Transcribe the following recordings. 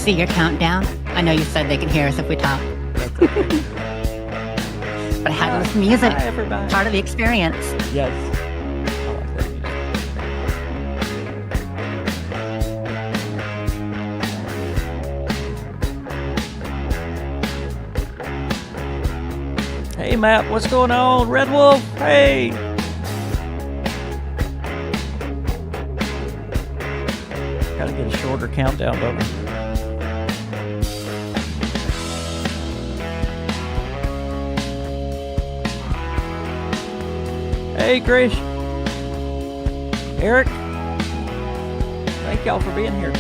see your countdown. I know you said they can hear us if we talk. That's okay. But I had to listen to music. Hi, everybody. Part of the experience. Yes. Hey, Matt, what's going on? Red Wolf, hey! Gotta get a shorter countdown, don't I? Hey, Grish. Eric. Thank y'all for being here.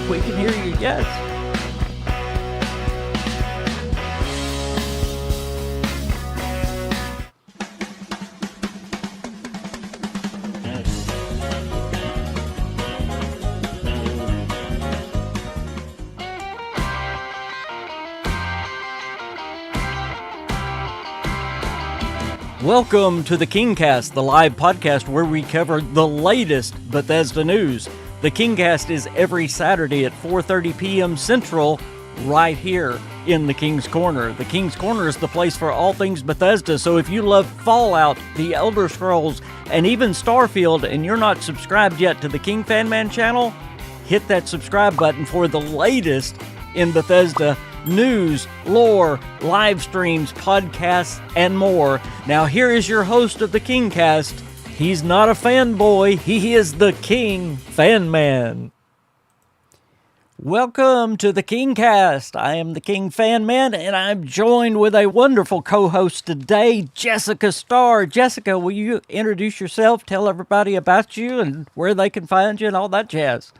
We can hear you, yes. Welcome to the KingCast, the live podcast where we cover the latest Bethesda news. The KingCast is every Saturday at 4:30 p.m. Central, right here in the King's Corner. The King's Corner is the place for all things Bethesda, so if you love Fallout, The Elder Scrolls, and even Starfield, and you're not subscribed yet to the KingFanMan channel, hit that subscribe button for the latest in Bethesda news, lore, live streams, podcasts, and more. Now here is your host of the KingCast. He's not a fanboy, he is the KingFanMan. Welcome to the KingCast. I am the KingFanMan, and I'm joined with a wonderful co-host today, Jessica Starr. Jessica, will you introduce yourself, tell everybody about you, and where they can find you, and all that jazz?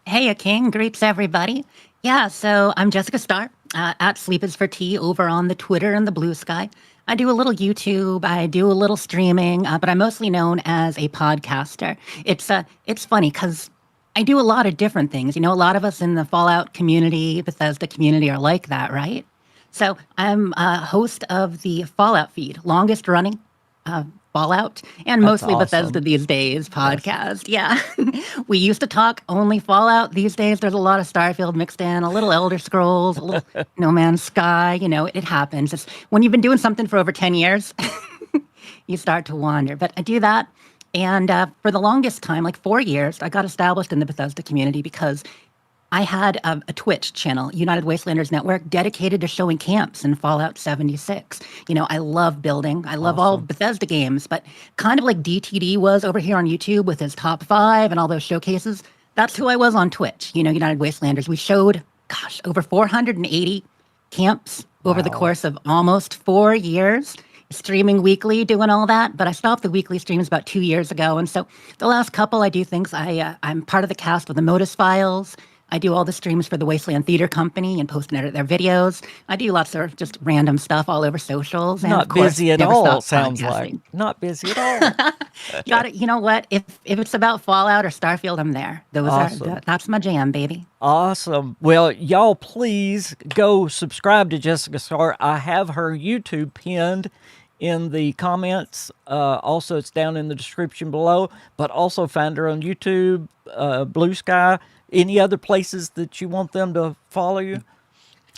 Hey, King. Greets, everybody. Yeah, so I'm Jessica Starr, at Sleep is for Tea over on the Twitter and the Blue Sky. I do a little YouTube, I do a little streaming, but I'm mostly known as a podcaster. It's funny because I do a lot of different things. You know, a lot of us in the Fallout community, Bethesda community are like that, right? So I'm a host of the Fallout feed, longest running Fallout, and That's mostly awesome. Bethesda these days podcast. Yes. Yeah. We used to talk only Fallout. These days there's a lot of Starfield mixed in, a little Elder Scrolls, a little No Man's Sky. You know, it happens. It's when you've been doing something for over 10 years, you start to wander. But I do that. And for the longest time, like 4 years, I got established in the Bethesda community because I had a Twitch channel, United Wastelanders Network, dedicated to showing camps in Fallout 76. You know, I love building. I love all Bethesda games, but kind of like DTD was over here on YouTube with his top 5 and all those showcases. That's who I was on Twitch, you know, United Wastelanders. We showed, over 480 camps over the course of almost 4 years. Streaming weekly, doing all that, but I stopped the weekly streams about 2 years ago. And so the last couple, I do things. I'm part of the cast of the Modus Files. I do all the streams for the Wasteland Theater Company and post and edit their videos. I do lots of just random stuff all over socials. And Not of course, busy at never all, stop sounds podcasting. like. Not busy at all. Got it. You know what? If it's about Fallout or Starfield, I'm there. Awesome. That's my jam, baby. Awesome. Well, y'all please go subscribe to Jessica Starr. I have her YouTube pinned in the comments. Also, it's down in the description below, but also find her on YouTube, Blue Sky. Any other places that you want them to follow you?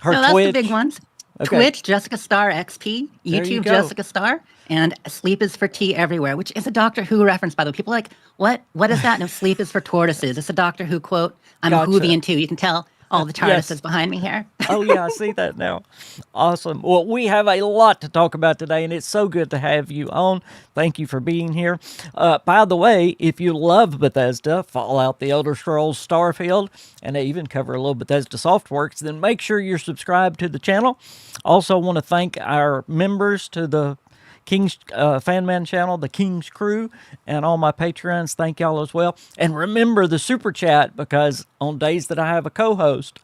Her That's Twitch? the big ones. Okay. Twitch, Jessica Starr XP. There you YouTube, go. Jessica Starr. And Sleep is for Tea everywhere, which is a Doctor Who reference, by the way. People are like, what is that? No, Sleep is for Tortoises. It's a Doctor Who quote. I'm Gotcha. a Whovian too. You can tell all the Yes. TARDISes behind me here. Oh, yeah, I see that now. Awesome. Well, we have a lot to talk about today, and it's so good to have you on. Thank you for being here. By the way, if you love Bethesda, Fallout, The Elder Scrolls, Starfield, and they even cover a little Bethesda Softworks, then make sure you're subscribed to the channel. Also want to thank our members to the King's FanMan channel, the King's Crew, and all my Patreons. Thank y'all as well. And remember the Super Chat, because on days that I have a co-host,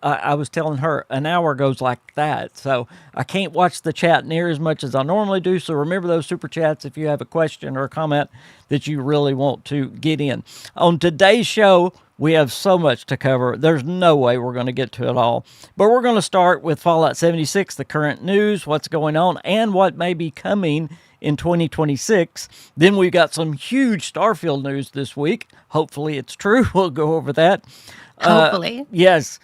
I was telling her an hour goes like that. So I can't watch the chat near as much as I normally do. So remember those Super Chats if you have a question or a comment that you really want to get in. On today's show, we have so much to cover. There's no way we're going to get to it all. But we're going to start with Fallout 76, the current news, what's going on, and what may be coming in 2026. Then we've got some huge Starfield news this week. Hopefully it's true. We'll go over that. Hopefully. Yes.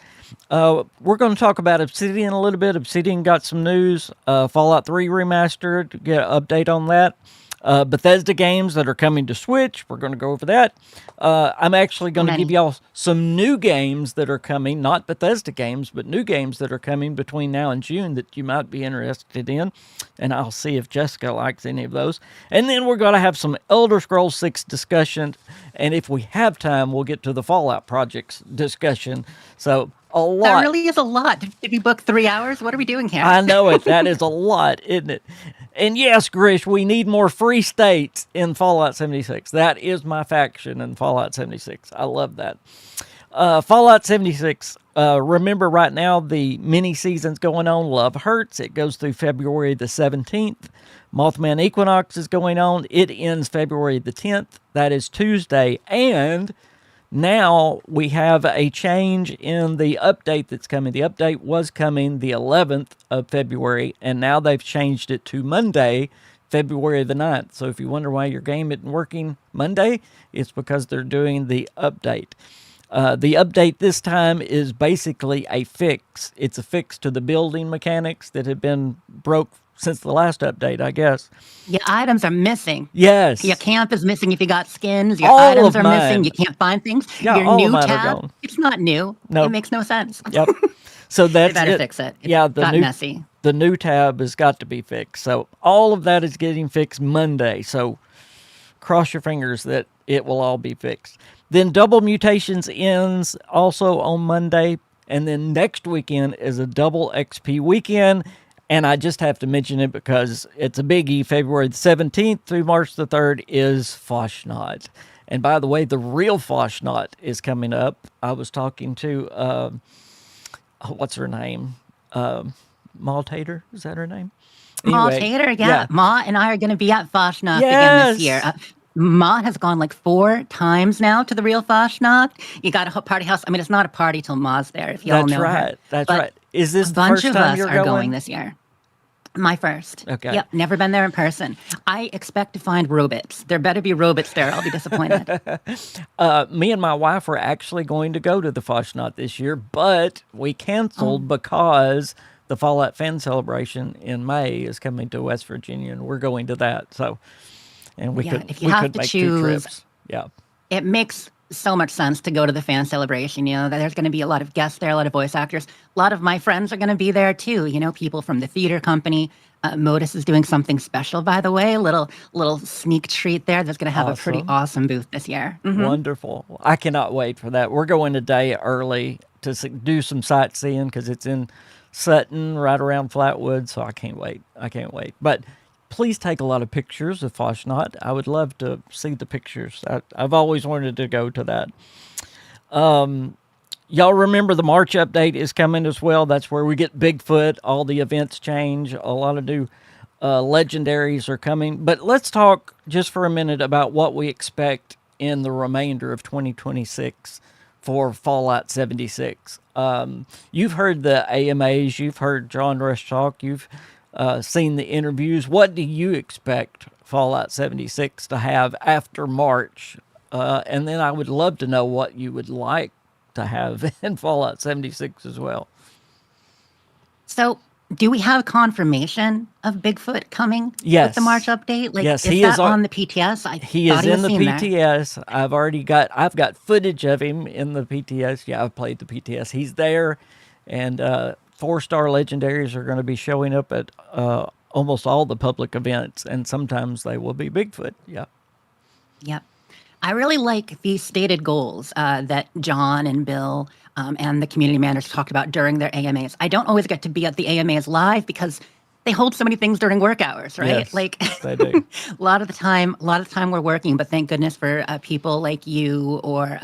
We're going to talk about Obsidian a little bit. Obsidian got some news. Fallout 3 Remastered, get an update on that. Bethesda games that are coming to Switch. We're going to go over that. I'm actually going to give y'all some new games that are coming, not Bethesda games, but new games that are coming between now and June that you might be interested in. And I'll see if Jessica likes any of those. And then we're going to have some Elder Scrolls 6 discussion. And if we have time, we'll get to the Fallout projects discussion. So a lot. That really is a lot. Did we book 3 hours? What are we doing here? I know it. That is a lot, isn't it? And yes, Grish, we need more free states in Fallout 76. That is my faction in Fallout 76. I love that. Fallout 76, remember right now the mini season's going on. Love Hurts. It goes through February the 17th. Mothman Equinox is going on. It ends February the 10th. That is Tuesday. And now we have a change in the update that's coming. The update was coming the 11th of February, and now they've changed it to Monday, February the 9th. So if you wonder why your game isn't working Monday, it's because they're doing the update. The update this time is basically a fix. It's a fix to the building mechanics that have been broke since the last update, I guess. Your items are missing. Yes. Your camp is missing if you got skins. Your All items of are mine. missing. You can't find things. Yeah, Your all of new mine are tab, gone. it's not new. Nope. It makes no sense. Yep. So They that's better it. fix it. It Yeah, got messy. The new tab has got to be fixed. So all of that is getting fixed Monday. So cross your fingers that it will all be fixed. Then Double Mutations ends also on Monday. And then next weekend is a double XP weekend. And I just have to mention it because it's a biggie. February the 17th through March the 3rd is Foshnot. And by the way, the real Foshnot is coming up. I was talking to, what's her name? Ma Tater? Is that her name? Ma Anyway, Tater, yeah. Ma and I are going to be at Foshnot again this year. Ma has gone like 4 times now to the real Foshnot. You got a party house. I mean, it's not a party till Ma's there, if y'all know right. her. That's But right. Is this a the bunch first of time us you're are going going? this year. My first. Okay. Yep, never been there in person. I expect to find robots. There better be robots there. I'll be disappointed. Me and my wife were actually going to go to the Foshnot this year, but we canceled because the Fallout Fan Celebration in May is coming to West Virginia, and we're going to that. So, and we could if you have to make 2 choose, trips. Yeah. it makes so much sense to go to the fan celebration. You know, there's going to be a lot of guests there, a lot of voice actors. A lot of my friends are going to be there too. You know, people from the theater company. Modus is doing something special, by the way. Little sneak treat there. That's going to have a pretty awesome booth this year. Wonderful. I cannot wait for that. We're going a day early to do some sightseeing because it's in Sutton, right around Flatwood. So I can't wait. But please take a lot of pictures of Foshnot. I would love to see the pictures. I've always wanted to go to that. Y'all remember the March update is coming as well. That's where we get Bigfoot. All the events change. A lot of new legendaries are coming. But let's talk just for a minute about what we expect in the remainder of 2026 for Fallout 76. You've heard the AMAs. You've heard John Rush talk. You've seen the interviews. What do you expect Fallout 76 to have after March? And then I would love to know what you would like to have in Fallout 76 as well. So, do we have confirmation of Bigfoot coming Yes. with the March update? Like, Yes, is he that is on the PTS? He is in the seen there. PTS. I've got footage of him in the PTS. Yeah, I've played the PTS. He's there, and 4-star legendaries are going to be showing up at almost all the public events, and sometimes they will be Bigfoot. Yeah. Yep. I really like the stated goals that John and Bill and the community managers talked about during their AMAs. I don't always get to be at the AMAs live because they hold so many things during work hours, right? Yes, like they do. a lot of the time we're working, but thank goodness for people like you or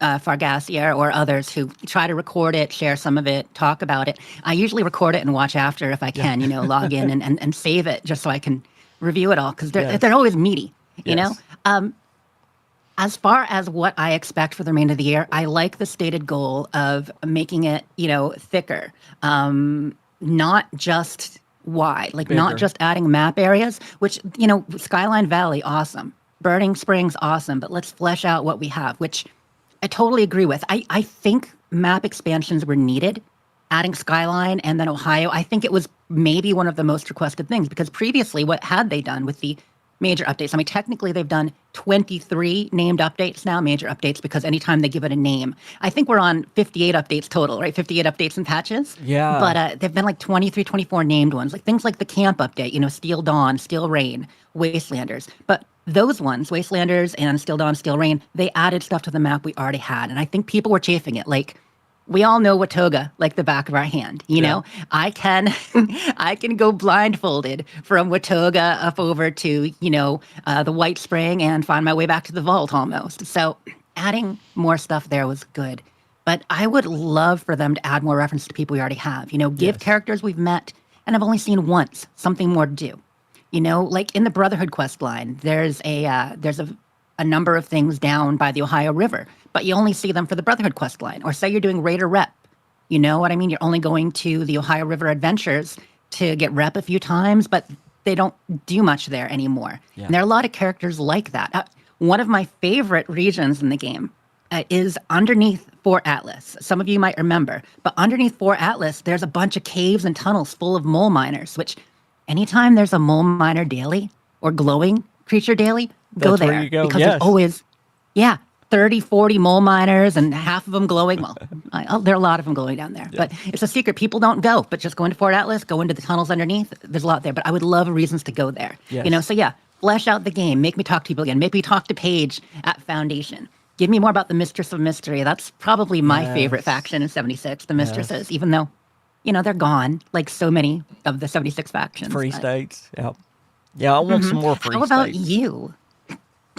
Fargasia or others who try to record it, share some of it, talk about it. I usually record it and watch after if I can, log in and save it just so I can review it all because they're always meaty, you know? As far as what I expect for the remainder of the year, I like the stated goal of making it, thicker. Not just wide, like not Bigger. just adding map areas, which, Skyline Valley, awesome. Burning Springs, awesome. But let's flesh out what we have, which I totally agree with. I think map expansions were needed. Adding Skyline and then Ohio, I think it was maybe one of the most requested things because previously, what had they done with the major updates? I mean, technically, they've done 23 named updates now, major updates, because anytime they give it a name, I think we're on 58 updates total, right? 58 updates and patches. Yeah. But they've been like 23, 24 named ones, like things like the camp update, Steel Dawn, Steel Rain, Wastelanders. But those ones, Wastelanders and Steel Dawn, Steel Rain, they added stuff to the map we already had. And I think people were chafing it. Like, we all know Watoga like the back of our hand, I can I can go blindfolded from Watoga up over to, the White Spring and find my way back to the vault almost. So adding more stuff there was good. But I would love for them to add more reference to people we already have. Give Yes. characters we've met and have only seen once something more to do. Like in the Brotherhood quest line, there's a number of things down by the Ohio River, but you only see them for the Brotherhood quest line. Or say you're doing Raider Rep. You know what I mean? You're only going to the Ohio River Adventures to get rep a few times, but they don't do much there anymore. Yeah. And there are a lot of characters like that. One of my favorite regions in the game is underneath Fort Atlas. Some of you might remember, but underneath Fort Atlas, there's a bunch of caves and tunnels full of mole miners, which anytime there's a mole miner daily or glowing creature daily, go That's there. where you go, because yes. there's always, 30, 40 mole miners and half of them glowing. Well, there are a lot of them glowing down there, but it's a secret. People don't go, but just go into Fort Atlas, go into the tunnels underneath. There's a lot there, but I would love reasons to go there. Yes. So flesh out the game. Make me talk to people again. Make me talk to Paige at Foundation. Give me more about the Mistress of Mystery. That's probably my favorite faction in 76, the Mistresses, even though, they're gone, like so many of the 76 factions. Free but- states. Yeah. Yeah, I want some more free How about states. you?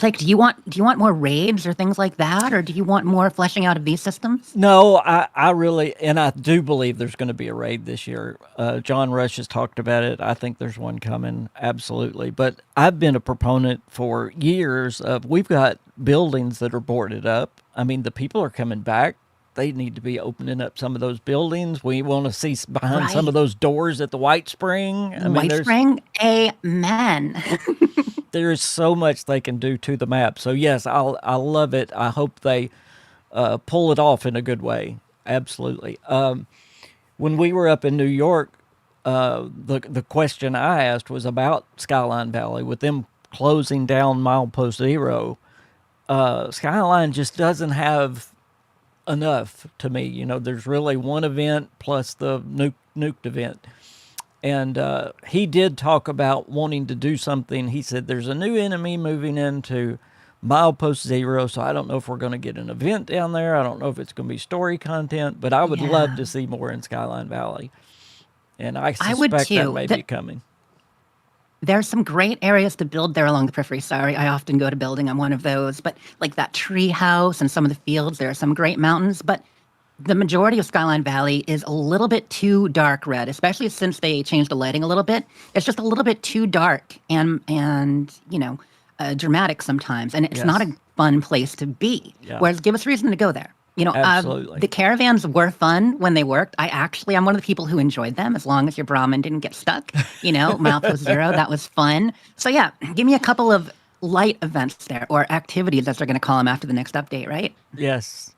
Like, do you want more raids or things like that, or do you want more fleshing out of these systems? No, I really, and I do believe there's going to be a raid this year. John Rush has talked about it. I think there's one coming, absolutely. But I've been a proponent for years of we've got buildings that are boarded up. I mean, the people are coming back. They need to be opening up some of those buildings. We want to see behind some of those doors at the White Spring. I mean, White Spring, amen. there is so much they can do to the map. So yes, I love it. I hope they pull it off in a good way. Absolutely. When we were up in New York, the question I asked was about Skyline Valley with them closing down Milepost Zero. Skyline just doesn't have enough to me. There's really one event plus the nuked event. And he did talk about wanting to do something. He said there's a new enemy moving into Milepost Zero, so I don't know if we're going to get an event down there. I don't know if it's going to be story content, but I would love to see more in Skyline Valley. And I would suspect that too. may be coming. There's some great areas to build there along the periphery. Sorry, I often go to building. I'm one of those. But like that tree house and some of the fields, there are some great mountains. But the majority of Skyline Valley is a little bit too dark red, especially since they changed the lighting a little bit. It's just a little bit too dark and dramatic sometimes. And it's not a fun place to be. Yeah. Whereas give us reason to go there. Absolutely. The caravans were fun when they worked. I'm one of the people who enjoyed them as long as your Brahmin didn't get stuck. Milepost Zero, that was fun. So give me a couple of light events there, or activities as they're going to call them after the next update, right? Yes.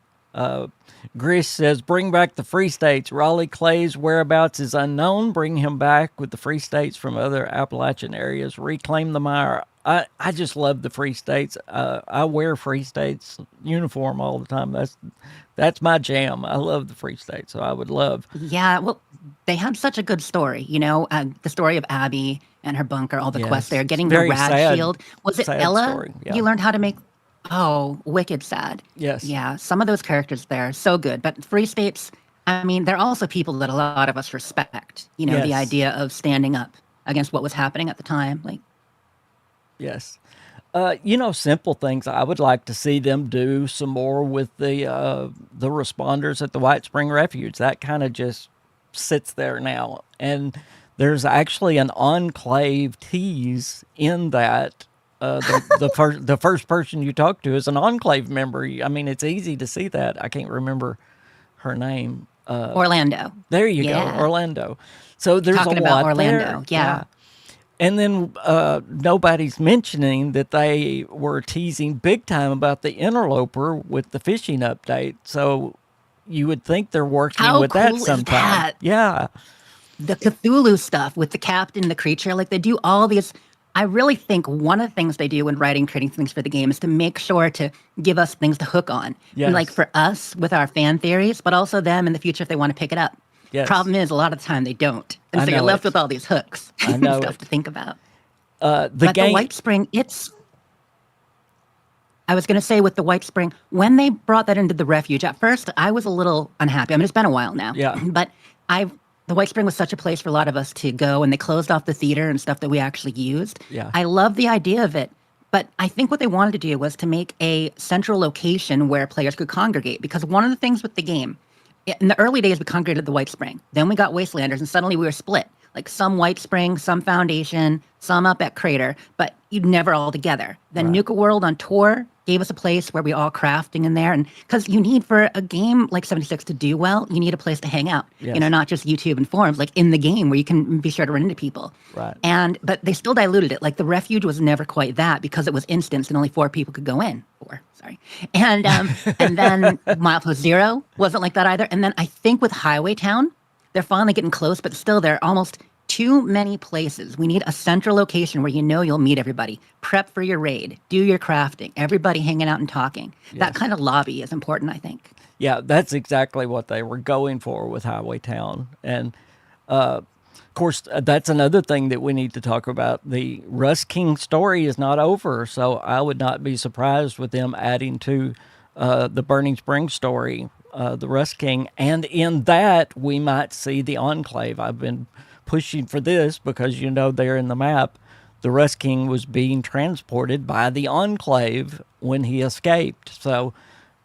Gris says, bring back the Free States. Raleigh Clay's whereabouts is unknown. Bring him back with the Free States from other Appalachian areas. Reclaim the mire. I just love the Free States. I wear Free States uniform all the time. That's my jam. I love the Free States, so I would love. Yeah, well, they had such a good story, the story of Abby and her bunker, all the quests there, getting the Very rad sad- shield. Was it sad Ella? story, yeah. You learned how to make. Oh, wicked sad. Yes. Yeah, some of those characters there, so good. But Free States, I mean, they're also people that a lot of us respect. The Yes. idea of standing up against what was happening at the time. Like, Yes. Simple things. I would like to see them do some more with the responders at the White Spring Refuge. That kind of just sits there now. And there's actually an enclave tease in that. The first person you talk to is an enclave member. I mean, it's easy to see that. I can't remember her name. Orlando. There you go, Yeah. Orlando. So there's Talking a about lot Orlando. there. Yeah. And then nobody's mentioning that they were teasing big time about the Interloper with the fishing update. So you would think they're working How with that cool is sometime. that? Yeah. The Cthulhu stuff with the captain, the creature, like they do all these. I really think one of the things they do when writing, creating things for the game is to make sure to give us things to hook on. And like Yes. for us with our fan theories, but also them in the future if they want to pick it up. Yes. Problem is, a lot of the time they don't. And I so you're know left it. with all these hooks I and know stuff it. to think about. The But the game. White Spring, I was going to say with the White Spring, when they brought that into the refuge, at first I was a little unhappy. I mean, it's been a while now, Yeah. but the White Spring was such a place for a lot of us to go, and they closed off the theater and stuff that we actually used. Yeah. I love the idea of it, but I think what they wanted to do was to make a central location where players could congregate, because one of the things with the game, in the early days, we congregated at the White Spring. Then we got Wastelanders, and suddenly we were split. Like some White Spring, some Foundation, some up at Crater, but you'd never all together. Then Right. Nuka World on tour gave us a place where we all crafting in there. And because you need, for a game like 76 to do well, you need a place to hang out. Yes. You know, not just YouTube and forums, like in the game where you can be sure to run into people. Right. But they still diluted it. Like the refuge was never quite that because it was instance and only 4 people could go in. 4, sorry. And then Milepost Zero wasn't like that either. And then I think with Highway Town, they're finally getting close, but still they're almost too many places. We need a central location where you know you'll meet everybody. Prep for your raid. Do your crafting. Everybody hanging out and talking. Yes. That kind of lobby is important, I think. Yeah, that's exactly what they were going for with Highway Town. And of course, that's another thing that we need to talk about. The Rust King story is not over, so I would not be surprised with them adding to the Burning Springs story, the Rust King. And in that, we might see the Enclave. I've been pushing for this because, you know, there in the map, the Rust King was being transported by the Enclave when he escaped. So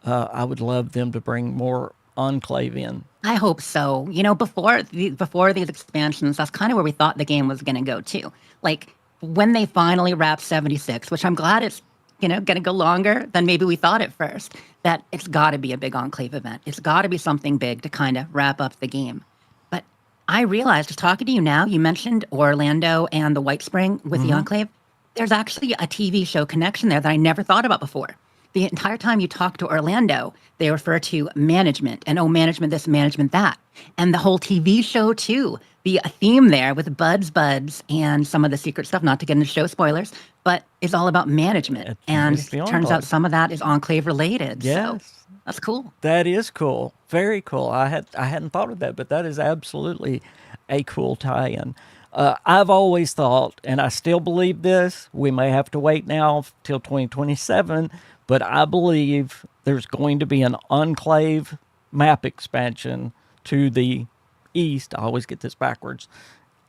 I would love them to bring more Enclave in. I hope so. You know, before these expansions, that's kind of where we thought the game was going to go too. Like when they finally wrapped 76, which I'm glad it's, you know, going to go longer than maybe we thought at first, that it's got to be a big Enclave event. It's got to be something big to kind of wrap up the game. But I realized, just talking to you now, you mentioned Orlando and the White Spring with the Enclave. There's actually a TV show connection there that I never thought about before. The entire time you talk to Orlando, they refer to management and, oh, management this, management that. And the whole TV show, too. The theme there with Buds and some of the secret stuff, not to get into show spoilers, but it's all about management. And It's the turns Enclave. out some of that is Enclave related. Yes. So that's cool. That is cool. Very cool. I hadn't thought of that, but that is absolutely a cool tie-in. I've always thought, and I still believe this, we may have to wait now till 2027, but I believe there's going to be an Enclave map expansion to the east. I always get this backwards.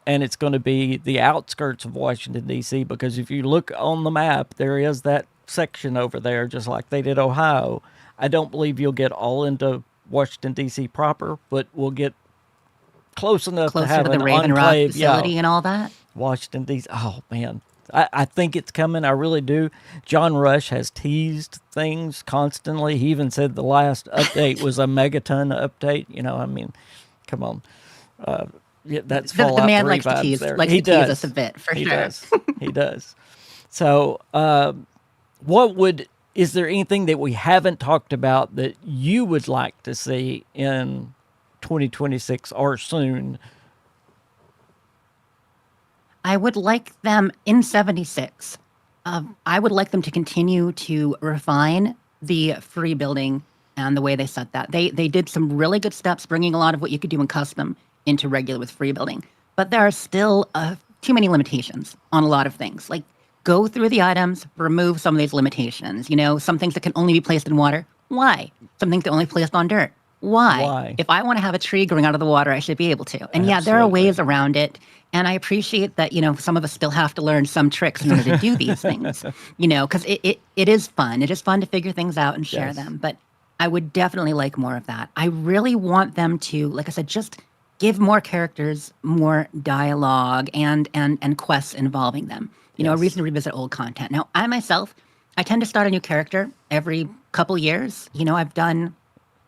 And it's going to be the outskirts of Washington, D.C., because if you look on the map, there is that section over there, just like they did Ohio. I don't believe you'll get all into Washington, D.C. proper, but we'll get close enough to Closer have to the an Raven Rock Enclave. facility and all that. Washington, D.C. Oh, man. I think it's coming. I really do. John Rush has teased things constantly. He even said the last update was a megaton update. You know, I mean, come on. Yeah, that's The Fallout man 3 likes to vibes tease, there. likes He to tease does. us a bit, for He sure. does. He does. So, is there anything that we haven't talked about that you would like to see in 2026 or soon? I would like them in 76. I would like them to continue to refine the free building and the way they set that. They did some really good steps, bringing a lot of what you could do in custom into regular with free building. But there are still too many limitations on a lot of things. Like, go through the items, remove some of these limitations. You know, some things that can only be placed in water. Why? Some things that only placed on dirt. Why? If I want to have a tree growing out of the water, I should be able to. And yeah, there are Absolutely. ways around it. And I appreciate that, you know, some of us still have to learn some tricks in order to do these things, you know, because it is fun. It is fun to figure things out and share Yes. them. But I would definitely like more of that. I really want them to, like I said, just give more characters more dialogue and quests involving them. You know, a Yes. reason to revisit old content. Now, I myself, I tend to start a new character every couple years. You know, I've done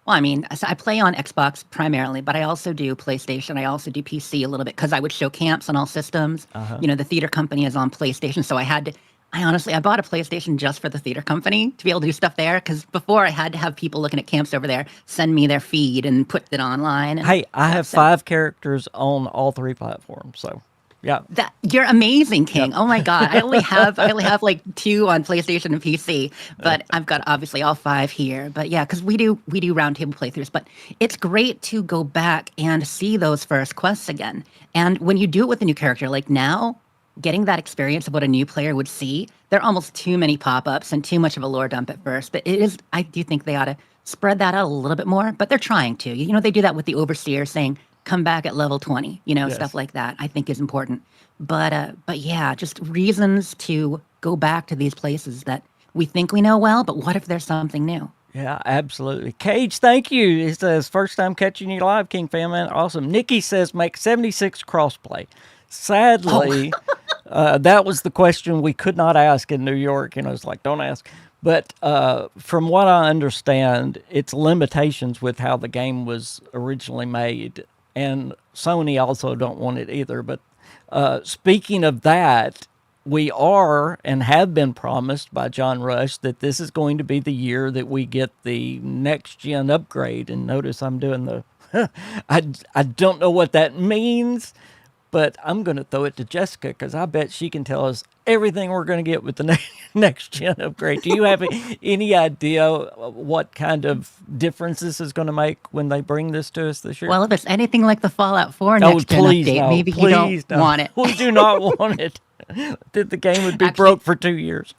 Well, I mean, so I play on Xbox primarily, but I also do PlayStation. I also do PC a little bit because I would show camps on all systems. Uh-huh. The theater company is on PlayStation, so I had to. I honestly, I bought a PlayStation just for the theater company to be able to do stuff there. Because before, I had to have people looking at camps over there send me their feed and put it online. And Hey, I have so 5 characters on all 3 platforms, so yeah. that you're amazing, Yep. King. Oh my God, I only have like 2 on PlayStation and PC, but I've got obviously all 5 here. But yeah, because we do roundtable playthroughs. But it's great to go back and see those first quests again. And when you do it with a new character, like now, getting that experience of what a new player would see, there are almost too many pop-ups and too much of a lore dump at first. But it is, I do think they ought to spread that out a little bit more. But they're trying to. They do that with the Overseer saying, come back at level 20, stuff Yes. like that, I think is important. But yeah, just reasons to go back to these places that we think we know well, but what if there's something new? Yeah, absolutely. Cage, thank you. He says, first time catching you live, KingFanMan. Awesome. Nikki says, make 76 crossplay. Sadly, that was the question we could not ask in New York. It's like, don't ask. But from what I understand, it's limitations with how the game was originally made. And Sony also don't want it either. But speaking of that, we are and have been promised by John Rush that this is going to be the year that we get the next gen upgrade. And notice I'm doing the, I don't know what that means, but I'm going to throw it to Jessica because I bet she can tell us everything we're going to get with the next gen upgrade. Do you have any idea what kind of difference this is going to make when they bring this to us this year? Well, if it's anything like the Fallout 4 Oh, next gen please update, no. maybe Please you don't no. want it. We do not want it. That the game would be Actually, broke for 2 years.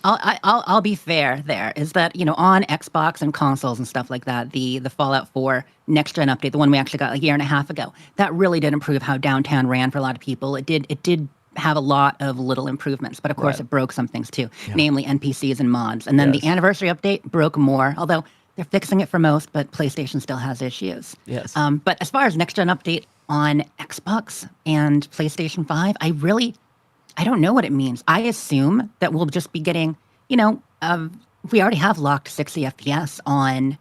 I'll be fair. There is that on Xbox and consoles and stuff like that. The Fallout 4 next gen update, the one we actually got a year and a half ago, that really did improve how downtown ran for a lot of people. It did have a lot of little improvements, but of course Right. it broke some things too, Yeah. namely NPCs and mods. And then Yes. the anniversary update broke more, although they're fixing it for most, but PlayStation still has issues. Yes. But as far as next gen update on Xbox and PlayStation 5, I don't know what it means. I assume that we'll just be getting, we already have locked 60 FPS on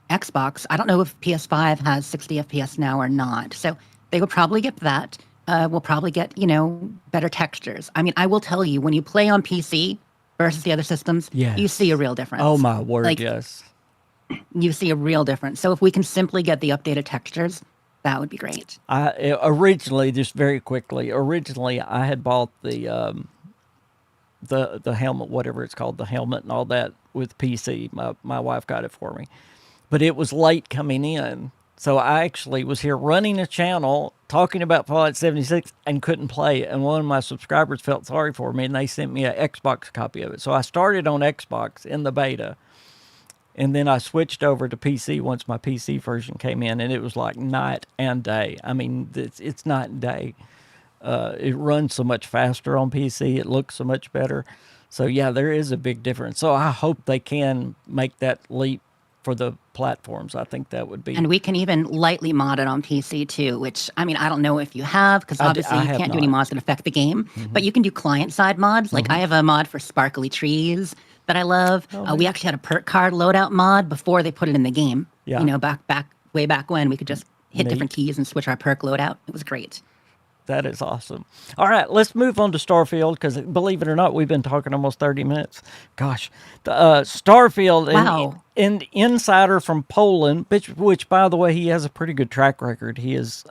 Xbox. I don't know if PS5 has 60 FPS now or not. So they will probably get that. We'll probably get, better textures. I mean, I will tell you, when you play on PC versus the other systems, Yes. you see a real difference. Oh, my word, Like, yes. you see a real difference. So if we can simply get the updated textures, that would be great. Originally, just very quickly, I had bought the helmet, whatever it's called, the helmet and all that with PC. My wife got it for me. But it was late coming in. So I actually was here running a channel talking about Fallout 76 and couldn't play it. And one of my subscribers felt sorry for me and they sent me an Xbox copy of it. So I started on Xbox in the beta. And then I switched over to PC once my PC version came in, and it was like night and day. I mean, it's night and day. It runs so much faster on PC. It looks so much better. So, yeah, there is a big difference. So I hope they can make that leap for the platforms. I think that would be... And we can even lightly mod it on PC too, which, I mean, I don't know if you have, because obviously I you have can't do any not. mods that affect the game, but you can do client-side mods. Like I have a mod for sparkly trees that I love. We actually had a perk card loadout mod before they put it in the game. Yeah. Way back when we could just hit Neat. different keys and switch our perk loadout. It was great. That is awesome. All right, let's move on to Starfield because, believe it or not, we've been talking almost 30 minutes. Gosh. Starfield, Wow. an insider from Poland, which, by the way, he has a pretty good track record. He has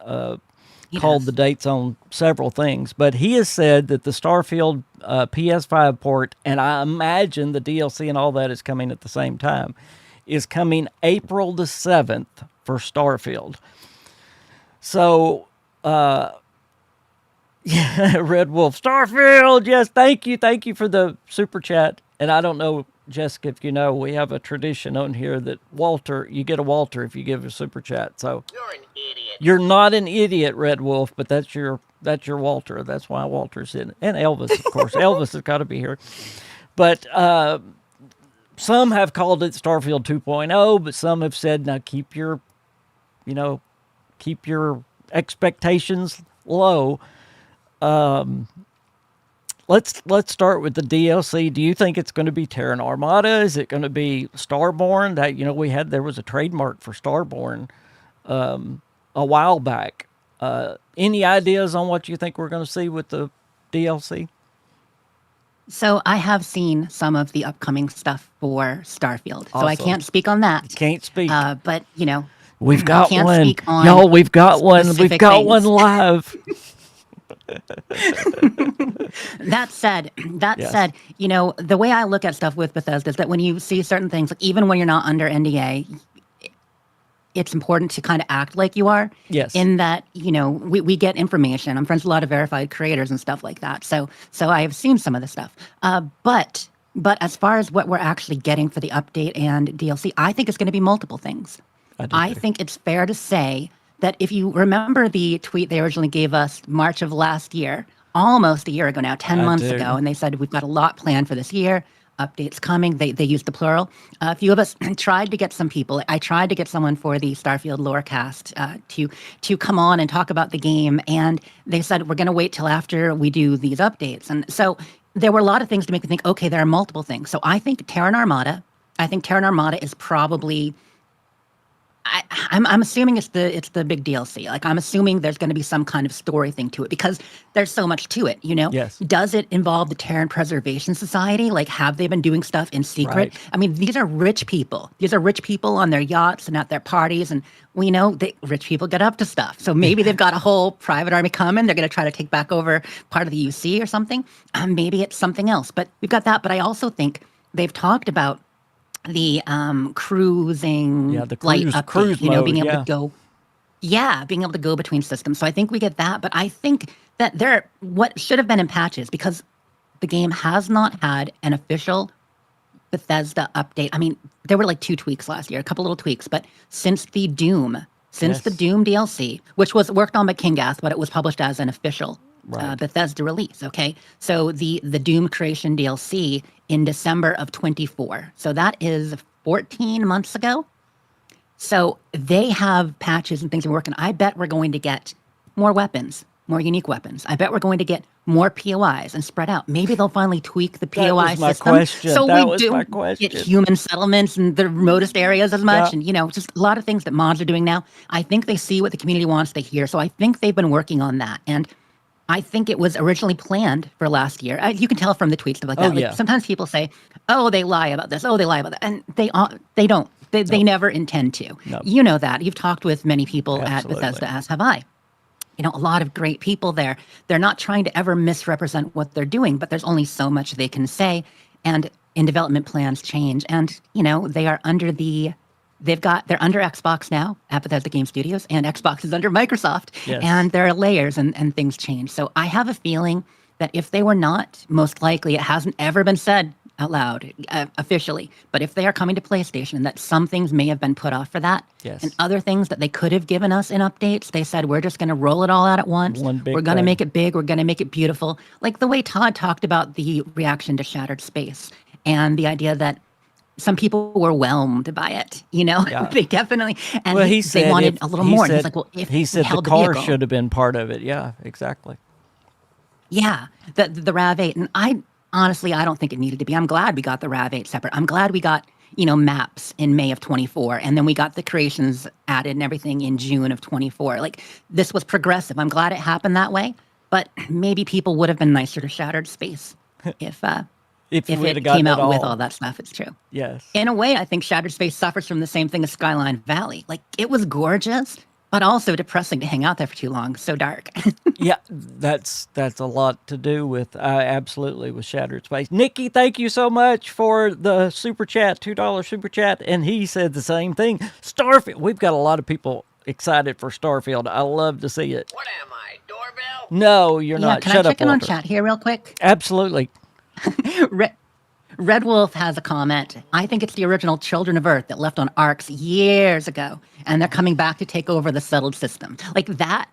He called does. the dates on several things, but he has said that the Starfield PS5 port, and I imagine the DLC and all that is coming at the same time, is coming April the 7th for Starfield. So... yeah, Red Wolf. Starfield, yes, thank you for the super chat. And I don't know, Jessica, if you know, we have a tradition on here that you get a Walter if you give a super chat. So You're an idiot. you're not an idiot, Red Wolf, but that's your Walter. That's why Walter's in it. And Elvis, of course. Elvis has got to be here. But some have called it Starfield 2.0, but some have said, now keep your expectations low. let's start with the DLC. Do you think it's going to be Terran Armada? Is it going to be Starborn? That there was a trademark for Starborn a while back. Any ideas on what you think we're going to see with the DLC? So I have seen some of the upcoming stuff for Starfield, so I Awesome. can't speak on that. Can't speak. But We've got can't one, speak on y'all. We've got one. We've specific got one things. live. That said, Yes. the way I look at stuff with Bethesda is that when you see certain things, like even when you're not under NDA, it's important to kind of act like you are. Yes. In that, we get information. I'm friends with a lot of verified creators and stuff like that. So I have seen some of the stuff. But as far as what we're actually getting for the update and DLC, I think it's going to be multiple things. I too. think it's fair to say that if you remember the tweet they originally gave us March of last year, almost a year ago now, 10 months do. ago, and they said, we've got a lot planned for this year, updates coming. They used the plural. A few of us tried to get some people. I tried to get someone for the Starfield Lorecast to come on and talk about the game, and they said, we're going to wait till after we do these updates. And so there were a lot of things to make me think, okay, there are multiple things. So I think Terran Armada is probably... I'm assuming it's the big DLC. Like, I'm assuming there's going to be some kind of story thing to it because there's so much to it, Yes. Does it involve the Terran Preservation Society? Like, have they been doing stuff in secret? Right. I mean, these are rich people. These are rich people on their yachts and at their parties, and we know that rich people get up to stuff. So maybe they've got a whole private army coming. They're going to try to take back over part of the UC or something. Maybe it's something else. But we've got that. But I also think they've talked about the cruising Yeah, the light cruise update, mode, being able yeah. to go, being able to go between systems. So I think we get that, but I think that what should have been in patches, because the game has not had an official Bethesda update. I mean, there were like 2 tweaks last year, a couple little tweaks, but since the Doom Yes. DLC, which was worked on by Kingath, but it was published as an official Right. Bethesda release. Okay, so the Doom Creation DLC in December of 24. So that is 14 months ago. So they have patches and things we're working. I bet we're going to get more weapons, more unique weapons. I bet we're going to get more POIs and spread out. Maybe they'll finally tweak the POI was my system, question. so That we was my do question. get human settlements in the remotest areas as much, Yeah. and just a lot of things that mods are doing now. I think they see what the community wants to hear, so I think they've been working on that. And I think it was originally planned for last year. You can tell from the tweets, stuff like that. Oh, Like, yeah. sometimes people say, "Oh, they lie about this. Oh, they lie about that," and they don't. They never intend to. No. You know that. You've talked with many people Absolutely. at Bethesda, as have I. A lot of great people there. They're not trying to ever misrepresent what they're doing, but there's only so much they can say. And in development, plans change. And they are under they're under Xbox now at Bethesda Game Studios, and Xbox is under Microsoft. Yes. And there are layers and things change. So I have a feeling that if they were not, most likely, it hasn't ever been said out loud officially, but if they are coming to PlayStation, that some things may have been put off for that. Yes. And other things that they could have given us in updates, they said, we're just going to roll it all out at once. One big We're going to thing. make it big. We're going to make it beautiful. Like the way Todd talked about the reaction to Shattered Space and the idea that some people were whelmed by it. Yeah. They definitely, and Well, he they said wanted if- a little he more. And Said, he's like, well, if he we said the held car vehicle, should have been part of it. Yeah, exactly. yeah, the RAV8. And I don't think it needed to be. I'm glad we got the RAV8 separate. I'm glad we got, maps in May of 24. And then we got the creations added and everything in June of 24. Like, this was progressive. I'm glad it happened that way. But maybe people would have been nicer to Shattered Space if If you would it have gotten came it out all. with all that stuff. It's true. Yes. In a way, I think Shattered Space suffers from the same thing as Skyline Valley. Like, it was gorgeous, but also depressing to hang out there for too long. So dark. Yeah, that's a lot to do with absolutely with Shattered Space. Nikki, thank you so much for the super chat, $2 super chat, and he said the same thing. Starfield, we've got a lot of people excited for Starfield. I love to see it. What am I, doorbell? No, you're Yeah, not. can Shut I up, check in on Walter. chat here real quick? Absolutely. Red Wolf has a comment. I think it's the original Children of Earth that left on Arcs years ago, and they're coming back to take over the settled system. Like, that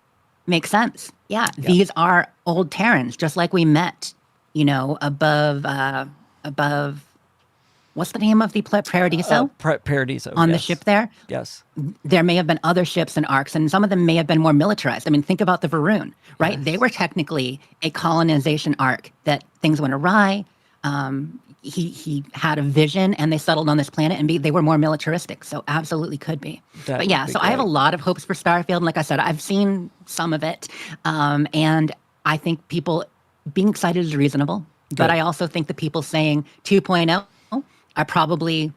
makes sense. Yeah, these are old Terrans, just like we met, above what's the name of the Paradiso Paradiso, on the yes. ship there? Yes. There may have been other ships and arcs, and some of them may have been more militarized. I mean, think about the Varun, right? They were technically a colonization arc that things went awry. He had a vision, and they settled on this planet, and they were more militaristic. So absolutely could be. That But yeah, would be so I have a great. lot of hopes for Starfield. And like I said, I've seen some of it, and I think people being excited is reasonable. But Good. I also think the people saying 2.0 are probably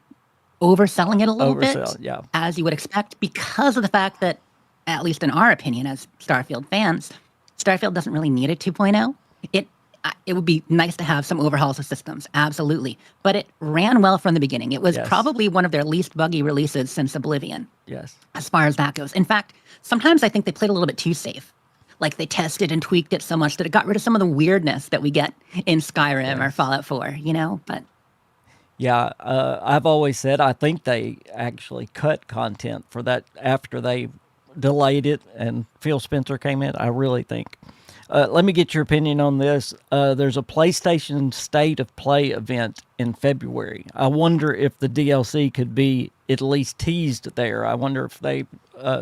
overselling it a little Oversell, bit, yeah. as you would expect, because of the fact that, at least in our opinion as Starfield fans, Starfield doesn't really need a 2.0. It would be nice to have some overhauls of systems, absolutely. But it ran well from the beginning. It was Yes. probably one of their least buggy releases since Oblivion, Yes. as far as that goes. In fact, sometimes I think they played a little bit too safe. Like they tested and tweaked it so much that it got rid of some of the weirdness that we get in Skyrim or Fallout 4, But Yeah, I've always said I think they actually cut content for that after they delayed it and Phil Spencer came in. I really think. Let me get your opinion on this. There's a PlayStation State of Play event in February. I wonder if the DLC could be at least teased there. I wonder if they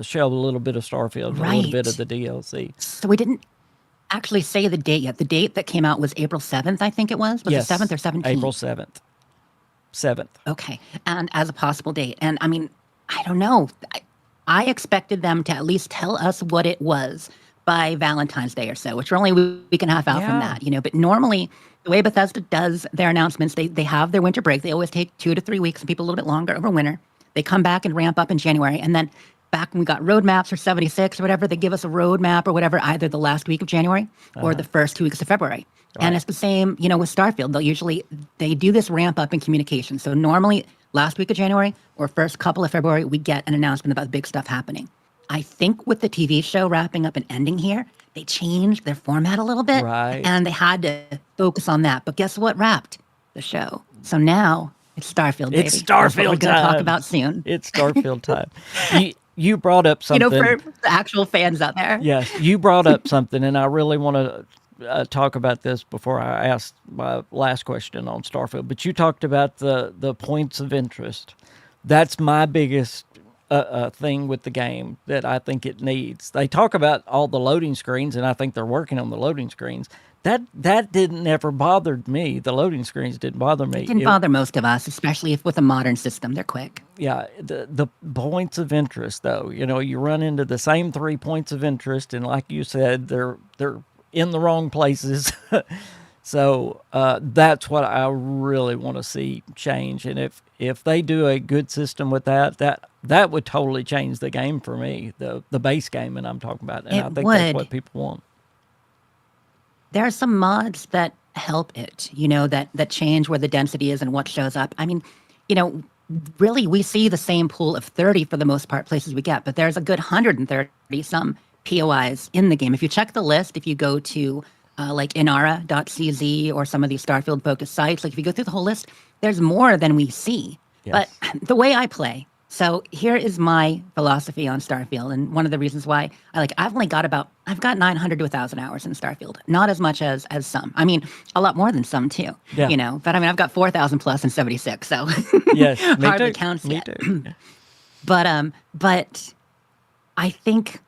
show a little bit of Starfield, and a little bit Right. of the DLC. So we didn't actually say the date yet. The date that came out was April 7th, I think it was. Was it 7th or 17th? April 7th. 7th. Okay. And as a possible date. And I mean, I don't know. I expected them to at least tell us what it was by Valentine's Day or so, which we're only a week and a half out from Yeah. that, But normally, the way Bethesda does their announcements, they have their winter break. They always take 2 to 3 weeks, and people a little bit longer over winter. They come back and ramp up in January. And then back when we got roadmaps or 76 or whatever, they give us a roadmap or whatever, either the last week of January or the first 2 weeks of February. And it's the same, with Starfield. They do this ramp up in communication. So normally last week of January or first couple of February, we get an announcement about big stuff happening. I think with the TV show wrapping up and ending here, they changed their format a little bit. Right. And they had to focus on that. But guess what wrapped? The show. So now it's Starfield, baby. It's That's what Starfield we're going to talk time. about soon. It's Starfield time. You brought up something. For the actual fans out there. Yes, you brought up something, and I really want to talk about this before I ask my last question on Starfield. But you talked about the points of interest. That's my biggest thing with the game that I think it needs. They talk about all the loading screens, and I think they're working on the loading screens. That didn't ever bothered me. The loading screens didn't bother me. It didn't bother most of us, especially if with a modern system, they're quick. Yeah, the points of interest, though, you run into the same 3 points of interest, and like you said, they're in the wrong places. So that's what I really want to see change. And if they do a good system with that would totally change the game for me, the base game, and I'm talking about. And I think that's what people want. There are some mods that help it, that change where the density is and what shows up. I mean, really we see the same pool of 30 for the most part places we get, but there's a good 130 some POIs in the game. If you check the list, if you go to like inara.cz or some of these Starfield focused sites, like if you go through the whole list, there's more than we see. Yes. But the way I play, so here is my philosophy on Starfield, and one of the reasons why I've got 900 to 1,000 hours in Starfield. Not as much as some. I mean, a lot more than some too. Yeah. But I mean, I've got 4,000 plus in 76, so Yes, me hardly too. counts Me yet. too. But I think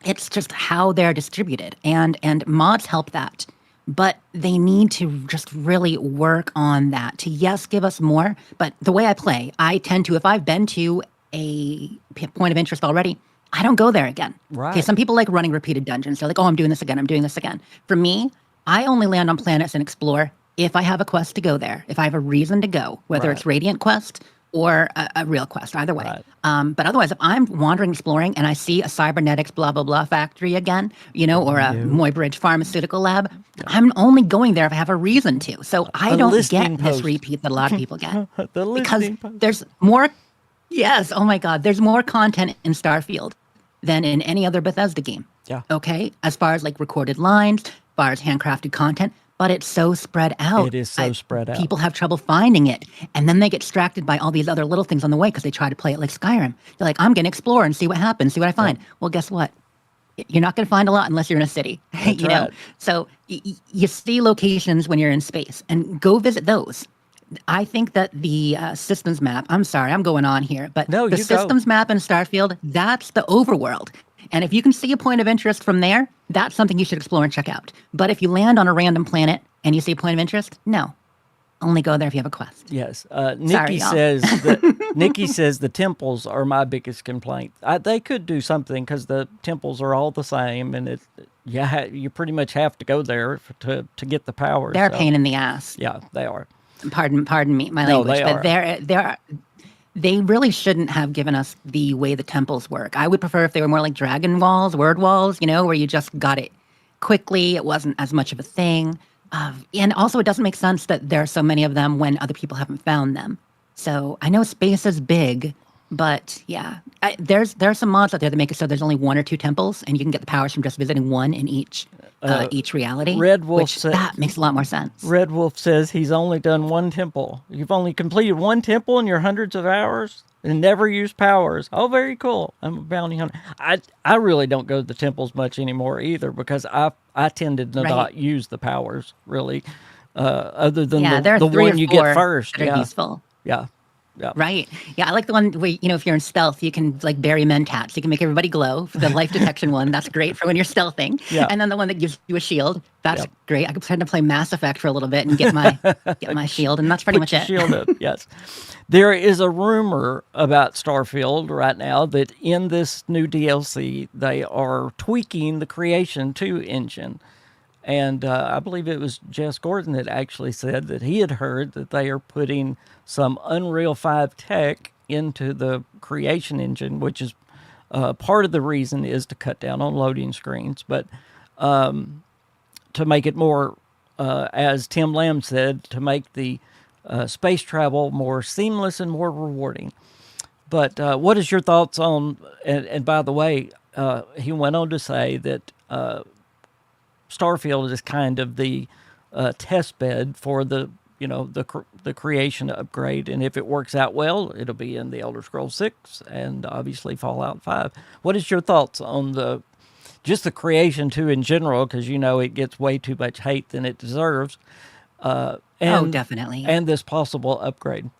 it's just how they're distributed, and mods help that. But they need to just really work on that to, yes, give us more. But the way I play, I tend to, if I've been to a point of interest already, I don't go there again. Right. Okay, some people like running repeated dungeons. They're like, oh, I'm doing this again. I'm doing this again. For me, I only land on planets and explore if I have a quest to go there, if I have a reason to go, whether Right. it's Radiant quest or a real quest, either way. Right. But otherwise, if I'm wandering, exploring, and I see a cybernetics blah, blah, blah factory again, or a Moybridge pharmaceutical lab, I'm only going there if I have a reason to. So I don't listing get this post. repeat that a lot of people get. The Because listing post. there's more, yes, oh my God, there's more content in Starfield than in any other Bethesda game. Yeah. Okay? As far as like recorded lines, as far as handcrafted content, but it's so spread out. It is so spread out. People have trouble finding it. And then they get distracted by all these other little things on the way because they try to play it like Skyrim. They're like, I'm going to explore and see what happens, see what I find. Well, guess what? You're not going to find a lot unless you're in a city. That's you know? right. So you see locations when you're in space, and go visit those. I think that the systems map, I'm sorry, I'm going on here, but No, the you go. systems map in Starfield, that's the overworld. And if you can see a point of interest from there, that's something you should explore and check out. But if you land on a random planet and you see a point of interest, no. Only go there if you have a quest. Yes. Sorry, Nikki y'all. says that Nikki says the temples are my biggest complaint. They could do something because the temples are all the same, and you pretty much have to go there to get the powers. They're a So pain in the ass. yeah, they are. Pardon me, my No, they language, but are. they really shouldn't have given us the way the temples work. I would prefer if they were more like dragon walls, word walls, where you just got it quickly. It wasn't as much of a thing. And also, it doesn't make sense that there are so many of them when other people haven't found them. So I know space is big, but yeah, there are some mods out there that make it so there's only one or two temples, and you can get the powers from just visiting one in each reality, Red Wolf which said. that makes a lot more sense. Red Wolf says he's only done one temple. You've only completed one temple in your hundreds of hours and never used powers. Oh, very cool. I'm a bounty hunter. I really don't go to the temples much anymore either because I tended to Right. not use the powers really, other than Yeah, there are the three or one you four get first. that are Yeah, useful. yeah, yeah. Right. Yeah, I like the one where, if you're in stealth, you can like bury mentats. You can make everybody glow. For the life detection one, that's great for when you're stealthing. Yeah. And then the one that gives you a shield, that's Yep. great. I could pretend to play Mass Effect for a little bit and get my shield, and that's pretty Put much your it. shield up. Yes. There is a rumor about Starfield right now that in this new DLC they are tweaking the Creation 2 engine. And I believe it was Jess Gordon that actually said that he had heard that they are putting some Unreal 5 tech into the Creation engine, which is part of the reason is to cut down on loading screens, but to make it more, as Tim Lamb said, to make the space travel more seamless and more rewarding. But what is your thoughts on? And by the way, he went on to say that Starfield is kind of the test bed for the creation upgrade, and if it works out well, it'll be in the Elder Scrolls 6 and obviously Fallout 5. What is your thoughts on just the creation 2 in general? Because it gets way too much hate than it deserves. Oh, And definitely. and this possible upgrade.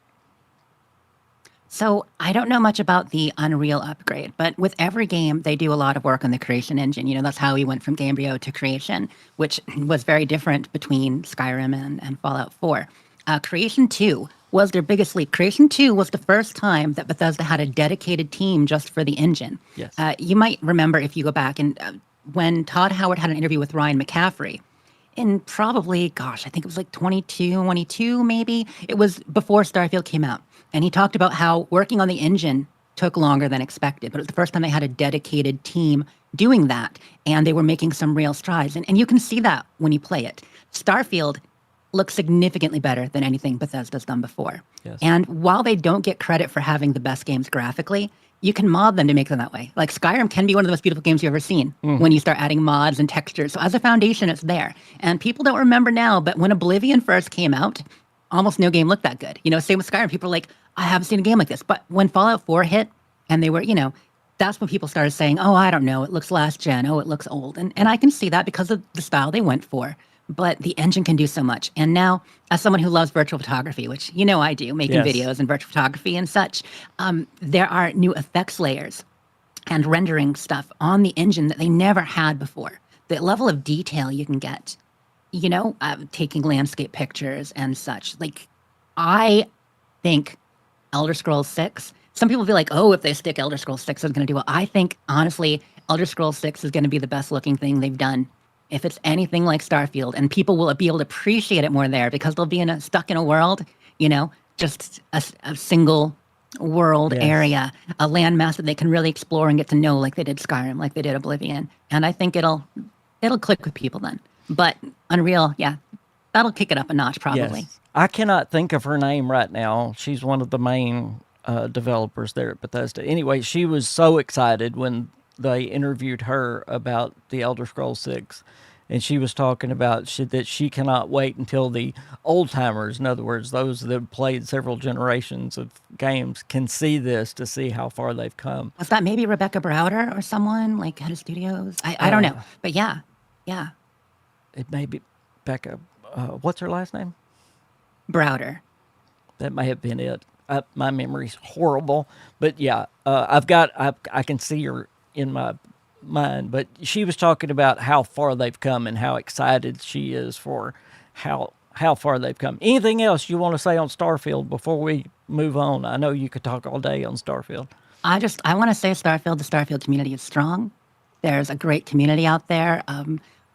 So I don't know much about the Unreal upgrade, but with every game, they do a lot of work on the Creation engine. That's how we went from Gamebryo to Creation, which was very different between Skyrim and Fallout 4. Creation 2 was their biggest leap. Creation 2 was the first time that Bethesda had a dedicated team just for the engine. Yes. You might remember if you go back and when Todd Howard had an interview with Ryan McCaffrey, in probably, gosh, I think it was like 22 maybe. It was before Starfield came out. And he talked about how working on the engine took longer than expected, but it was the first time they had a dedicated team doing that. And they were making some real strides. And you can see that when you play it. Starfield looks significantly better than anything Bethesda's done before. Yes. And while they don't get credit for having the best games graphically, you can mod them to make them that way. Like Skyrim can be one of the most beautiful games you've ever seen when you start adding mods and textures. So as a foundation, it's there. And people don't remember now, but when Oblivion first came out, almost no game looked that good. Same with Skyrim. People are like, I haven't seen a game like this. But when Fallout 4 hit and they were, that's when people started saying, oh, I don't know, it looks last gen. Oh, it looks old. And I can see that because of the style they went for. But the engine can do so much. And now, as someone who loves virtual photography, which I do, making Yes. videos and virtual photography and such, there are new effects layers and rendering stuff on the engine that they never had before. The level of detail you can get, taking landscape pictures and such. Like, I think Elder Scrolls 6, some people feel like, oh, if they stick Elder Scrolls 6, it's going to do well. I think, honestly, Elder Scrolls 6 is going to be the best looking thing they've done. If it's anything like Starfield, and people will be able to appreciate it more there because they'll be stuck in a world, just a single world Yes. area, a landmass that they can really explore and get to know like they did Skyrim, like they did Oblivion. And I think it'll click with people then. But Unreal, yeah, that'll kick it up a notch probably. Yes. I cannot think of her name right now. She's one of the main developers there at Bethesda. Anyway, she was so excited when they interviewed her about the Elder Scrolls 6. And she was talking about that she cannot wait until the old timers, in other words, those that have played several generations of games, can see this to see how far they've come. Was that maybe Rebecca Browder or someone like head of studios? I don't know. But yeah. It may be Becca. What's her last name? Browder. That may have been it. My memory's horrible, but yeah, I can see her in my mind. But she was talking about how far they've come and how excited she is for how far they've come. Anything else you want to say on Starfield before we move on? I know you could talk all day on Starfield. I want to say Starfield, the Starfield community is strong. There's a great community out there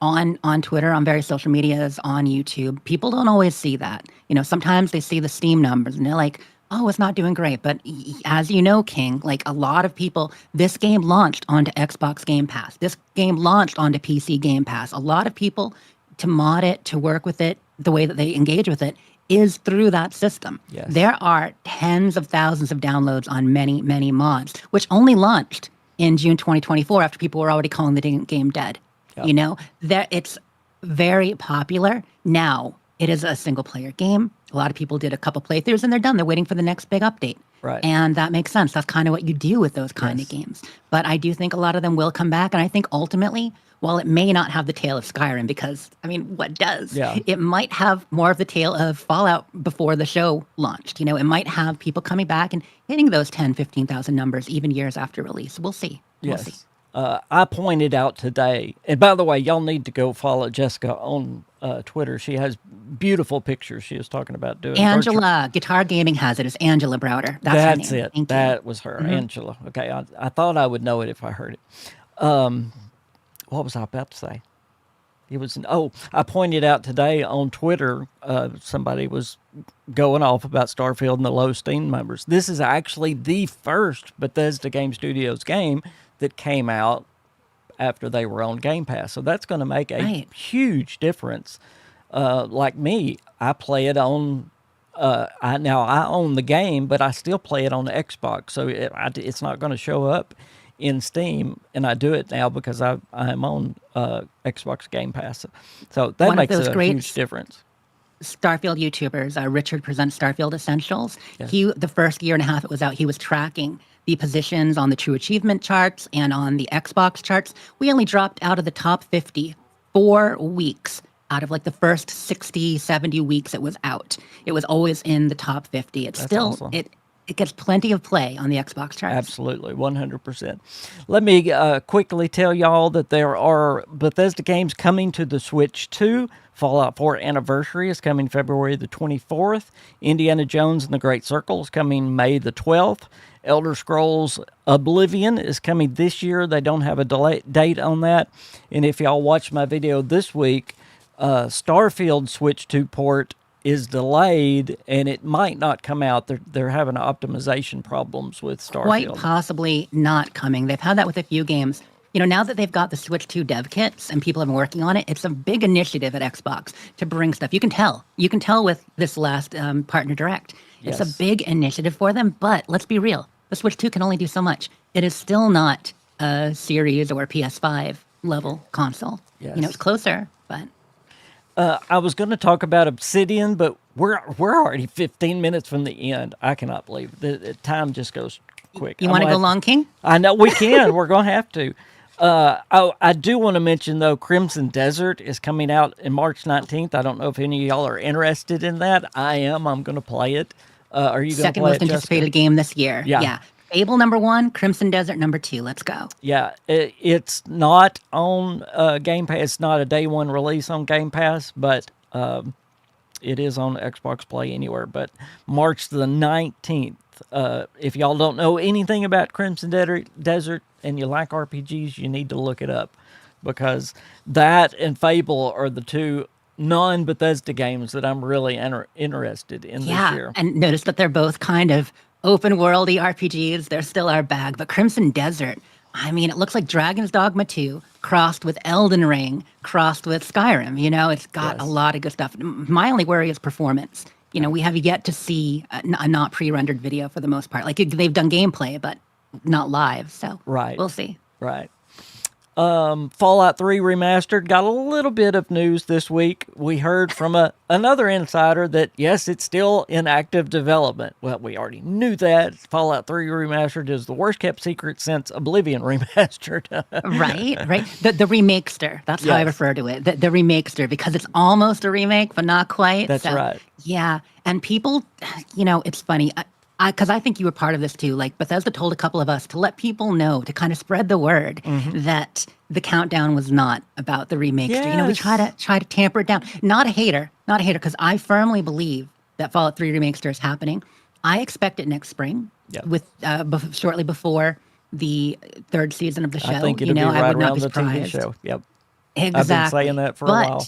on Twitter, on various social medias, on YouTube. People don't always see that. Sometimes they see the Steam numbers and they're like, oh, it's not doing great. But as you know, King, like a lot of people, this game launched onto Xbox Game Pass. This game launched onto PC Game Pass. A lot of people to mod it, to work with it, the way that they engage with it is through that system. Yes. There are tens of thousands of downloads on many, many mods, which only launched in June 2024 after people were already calling the game dead. Yep. It's very popular. Now, it is a single player game. A lot of people did a couple playthroughs and they're done. They're waiting for the next big update. Right. And that makes sense. That's kind of what you do with those kind of games. But I do think a lot of them will come back. And I think ultimately, while it may not have the tail of Skyrim, because, what does? Yeah. It might have more of the tail of Fallout before the show launched. It might have people coming back and hitting those 10, 15,000 numbers even years after release. We'll see. Yes. We'll see. I pointed out today, and by the way, y'all need to go follow Jessica on Twitter. She has beautiful pictures. She was talking about doing Angela, Guitar Gaming has it. It's Angela Browder. That's her name. it. That was her, Angela. Okay, I thought I would know it if I heard it. What was I about to say? I pointed out today on Twitter, somebody was going off about Starfield and the low Steam numbers. This is actually the first Bethesda Game Studios game that came out after they were on Game Pass. So that's going to make a huge difference. Like me, I play it on, I own the game, but I still play it on the Xbox. So it's not going to show up in Steam, and I do it now because I'm on Xbox Game Pass. So that makes a huge difference. Starfield YouTubers, Richard Presents Starfield Essentials. Yes. The first year and a half it was out, he was tracking the positions on the True Achievement charts and on the Xbox charts. We only dropped out of the top 50 4 weeks out of like the first 60, 70 weeks it was out. It was always in the top 50. It's still awesome. It gets plenty of play on the Xbox charts. Absolutely, 100%. Let me quickly tell y'all that there are Bethesda games coming to the Switch 2. Fallout 4 Anniversary is coming February the 24th. Indiana Jones and the Great Circle is coming May the 12th. Elder Scrolls Oblivion is coming this year. They don't have a date on that. And if y'all watch my video this week, Starfield Switch 2 port is delayed, and it might not come out. They're having optimization problems with Starfield. Quite possibly not coming. They've had that with a few games. Now that they've got the Switch 2 dev kits and people have been working on it, it's a big initiative at Xbox to bring stuff. You can tell with this last Partner Direct. It's a big initiative for them, but let's be real. The Switch 2 can only do so much. It is still not a Series or PS5 level console. Yes. It's closer, but... I was going to talk about Obsidian, but we're already 15 minutes from the end. I cannot believe it. The time just goes quick. You want to go long, King? I know we can. We're going to have to. I do want to mention, though, Crimson Desert is coming out in March 19th. I don't know if any of y'all are interested in that. I am. I'm going to play it. Are you going to play it, Second most anticipated game this year. Yeah. Fable #1, Crimson Desert #2. Let's go. Yeah, it's not on Game Pass. It's not a day one release on Game Pass, but it is on Xbox Play Anywhere. But March the 19th. If y'all don't know anything about Crimson Desert and you like RPGs, you need to look it up, because that and Fable are the two non-Bethesda games that I'm really interested in this year. And notice that they're both kind of open worldy RPGs. They're still our bag. But Crimson Desert, it looks like Dragon's Dogma 2 crossed with Elden Ring, crossed with Skyrim. It's got a lot of good stuff. My only worry is performance. We have yet to see a not pre-rendered video for the most part. Like, they've done gameplay, but not live. So right. We'll see. Right. Fallout 3 Remastered got a little bit of news this week. We heard from another insider that, yes, it's still in active development. Well, we already knew that. Fallout 3 Remastered is the worst kept secret since Oblivion Remastered. Right. The remakester. That's how I Yes. refer to it. The remakester, because it's almost a remake, but not quite. That's so, right. Yeah. And people, it's funny. Because I think you were part of this too. Like Bethesda told a couple of us to let people know, to kind of spread the word that the countdown was not about the remakester. We Yes. try to tamper it down. Not a hater, because I firmly believe that Fallout 3 Remaster is happening. I expect it next spring, Yep. with shortly before the third season of the show. I think it'll be I right would not around be the TV surprised. show. Yep. Exactly. I've been saying that for a while.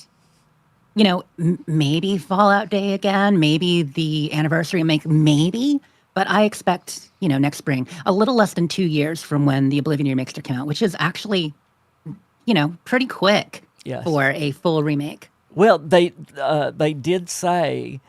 Maybe Fallout Day again, maybe the anniversary maybe. But I expect, next spring, a little less than 2 years from when the Oblivion Remaster came out, which is actually, pretty quick Yes. for a full remake. Well, they did say,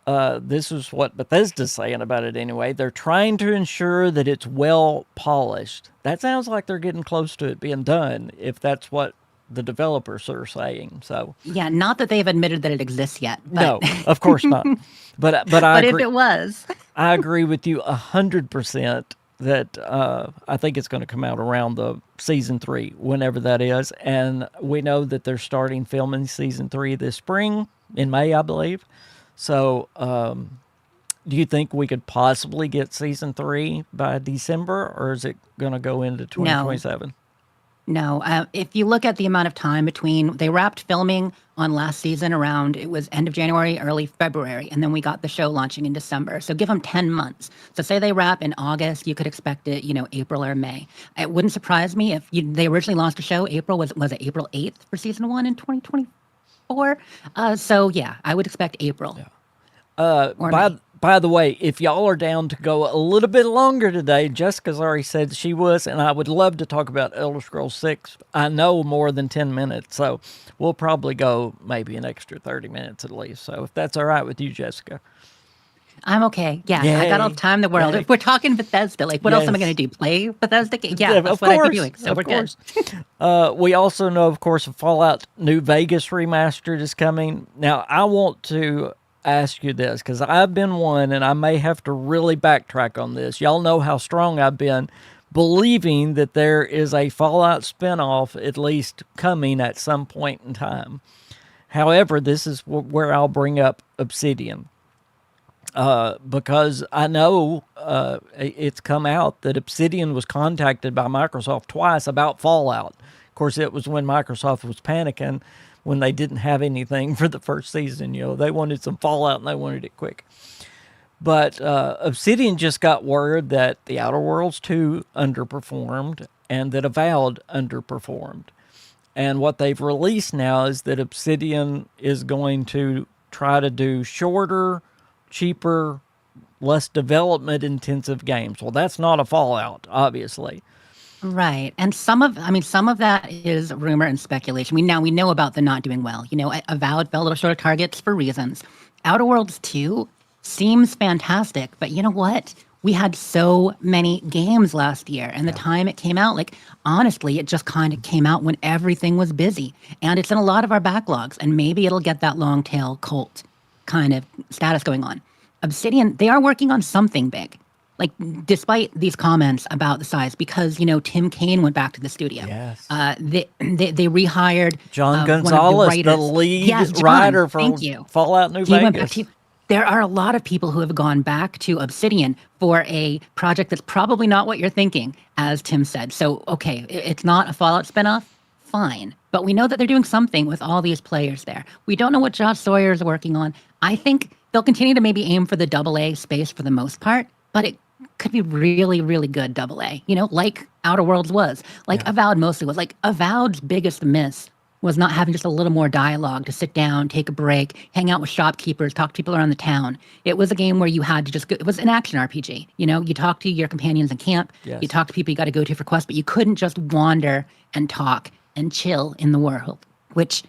this is what Bethesda's saying about it anyway. They're trying to ensure that it's well polished. That sounds like they're getting close to it being done, if that's what the developers are saying. So Yeah, not that they've admitted that it exists yet. But, no, of course not. But I but if agree, it was. I agree with you 100% that I think it's going to come out around the season 3, whenever that is. And we know that they're starting filming season 3 this spring, in May, I believe. So do you think we could possibly get season 3 by December, or is it going to go into 2027? No, if you look at the amount of time between, they wrapped filming on last season around, it was end of January, early February, and then we got the show launching in December. So give them 10 months. So say they wrap in August, you could expect it, April or May. It wouldn't surprise me if they originally launched the show, was it April 8th for season 1 in 2024? So yeah, I would expect April. Or May. By the way, if y'all are down to go a little bit longer today, Jessica's already said she was, and I would love to talk about Elder Scrolls 6. I know more than 10 minutes, so we'll probably go maybe an extra 30 minutes at least. So if that's all right with you, Jessica. I'm okay. Yeah, I got all the time in the world. Yay. If we're talking Bethesda, what else am I Yes. going to do? Play Bethesda games? Yeah, Of that's what I'd be course, doing. So of we're course. good. We also know, of course, Fallout New Vegas Remastered is coming. Now, I want to ask you this, because I've been one, and I may have to really backtrack on this. Y'all know how strong I've been believing that there is a Fallout spinoff at least coming at some point in time. However, this is where I'll bring up Obsidian. Because I know it's come out that Obsidian was contacted by Microsoft twice about Fallout. Of course, it was when Microsoft was panicking when they didn't have anything for the first season. They wanted some Fallout and they wanted it quick. But Obsidian just got word that The Outer Worlds 2 underperformed and that Avowed underperformed. And what they've released now is that Obsidian is going to try to do shorter, cheaper, less development intensive games. Well, that's not a Fallout, obviously. Right. And some of that is rumor and speculation. We know about the not doing well. Avowed fell a little short of targets for reasons. Outer Worlds 2 seems fantastic, but you know what? We had so many games last year, and the time it came out, honestly, it just kind of came out when everything was busy. And it's in a lot of our backlogs, and maybe it'll get that long tail cult kind of status going on. Obsidian, they are working on something big. Despite these comments about the size, because, Tim Kaine went back to the studio. Yes. They rehired John one of Gonzalez, the writers. lead Yes, John, writer for thank you. Fallout New He went back Vegas. to, there are a lot of people who have gone back to Obsidian for a project that's probably not what you're thinking, as Tim said. So, okay, it's not a Fallout spinoff, fine. But we know that they're doing something with all these players there. We don't know what Josh Sawyer is working on. I think they'll continue to maybe aim for the AA space for the most part, but it could be really, really good AA, like Outer Worlds was, Avowed mostly was. Avowed's biggest miss was not having just a little more dialogue to sit down, take a break, hang out with shopkeepers, talk to people around the town. It was a game where you had to just go, it was an action RPG. You talk to your companions in camp, Yes. you talk to people you got to go to for quests, but you couldn't just wander and talk and chill in the world, which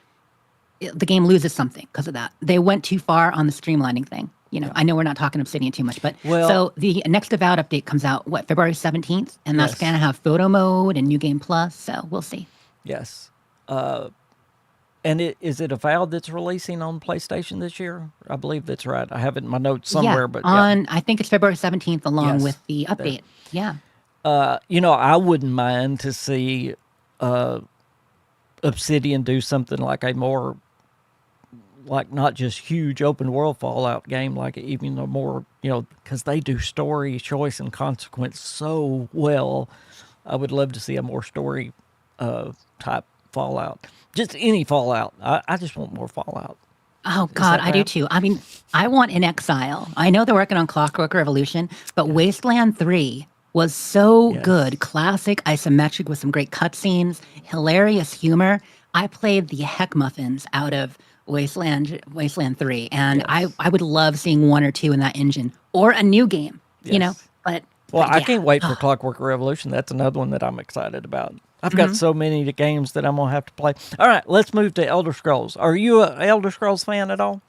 the game loses something because of that. They went too far on the streamlining thing. I know we're not talking Obsidian too much, but so the next Avowed update comes out, February 17th? And that's Yes. going to have photo mode and New Game Plus, so we'll see. Yes. And is it Avowed that's releasing on PlayStation this year? I believe that's right. I have it in my notes Yeah, somewhere, but yeah. on I think it's February 17th, along Yes. with the There. update. Yeah. I wouldn't mind to see Obsidian do something like a more, like, not just huge open world Fallout game, like even a more, because they do story, choice, and consequence so well. I would love to see a more story type Fallout. Just any Fallout. I just want more Fallout. Oh Is God, that I do bad? too. I mean, I want In Exile. I know they're working on Clockwork Revolution, but Wasteland 3 was so good. Yes. Classic, isometric with some great cutscenes, hilarious humor. I played the heck muffins out of Wasteland 3, and I, Yes. I would love seeing one or two in that engine or a new game, Yes. but Well, but I yeah. can't wait for Oh, Clockwork Revolution. That's another one that I'm excited about. I've got mhm. so many games that I'm gonna have to play. All right, let's move to Elder Scrolls. Are you a Elder Scrolls fan at all?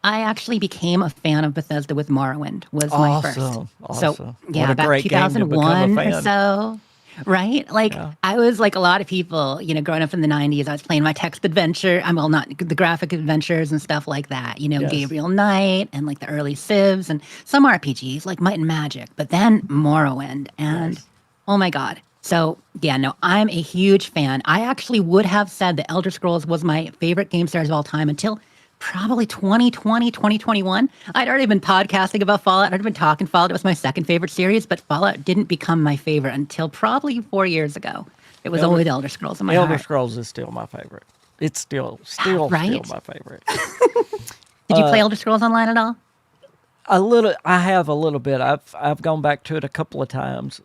I actually became a fan of Bethesda with Morrowind was my first. Awesome, So awesome. What yeah, a about great game to become a 2001 or fan. so. Right? Like Yeah. I was like a lot of people, growing up in the 90s, I was playing my text adventure. I'm well, not the graphic adventures and stuff like that, Yes. Gabriel Knight and like the early Civs and some RPGs like Might and Magic, but then Morrowind and Yes. oh my God. So yeah, no, I'm a huge fan. I actually would have said that Elder Scrolls was my favorite game series of all time until probably 2020, 2021. I'd already been podcasting about Fallout. I'd already been talking Fallout. It was my second favorite series, but Fallout didn't become my favorite until probably 4 years ago. It was Elder always Elder Scrolls in my Elder heart. Scrolls is still my favorite. It's still Right? my favorite. Did you play Elder Scrolls Online at all? I have a little bit. I've gone back to it a couple of times.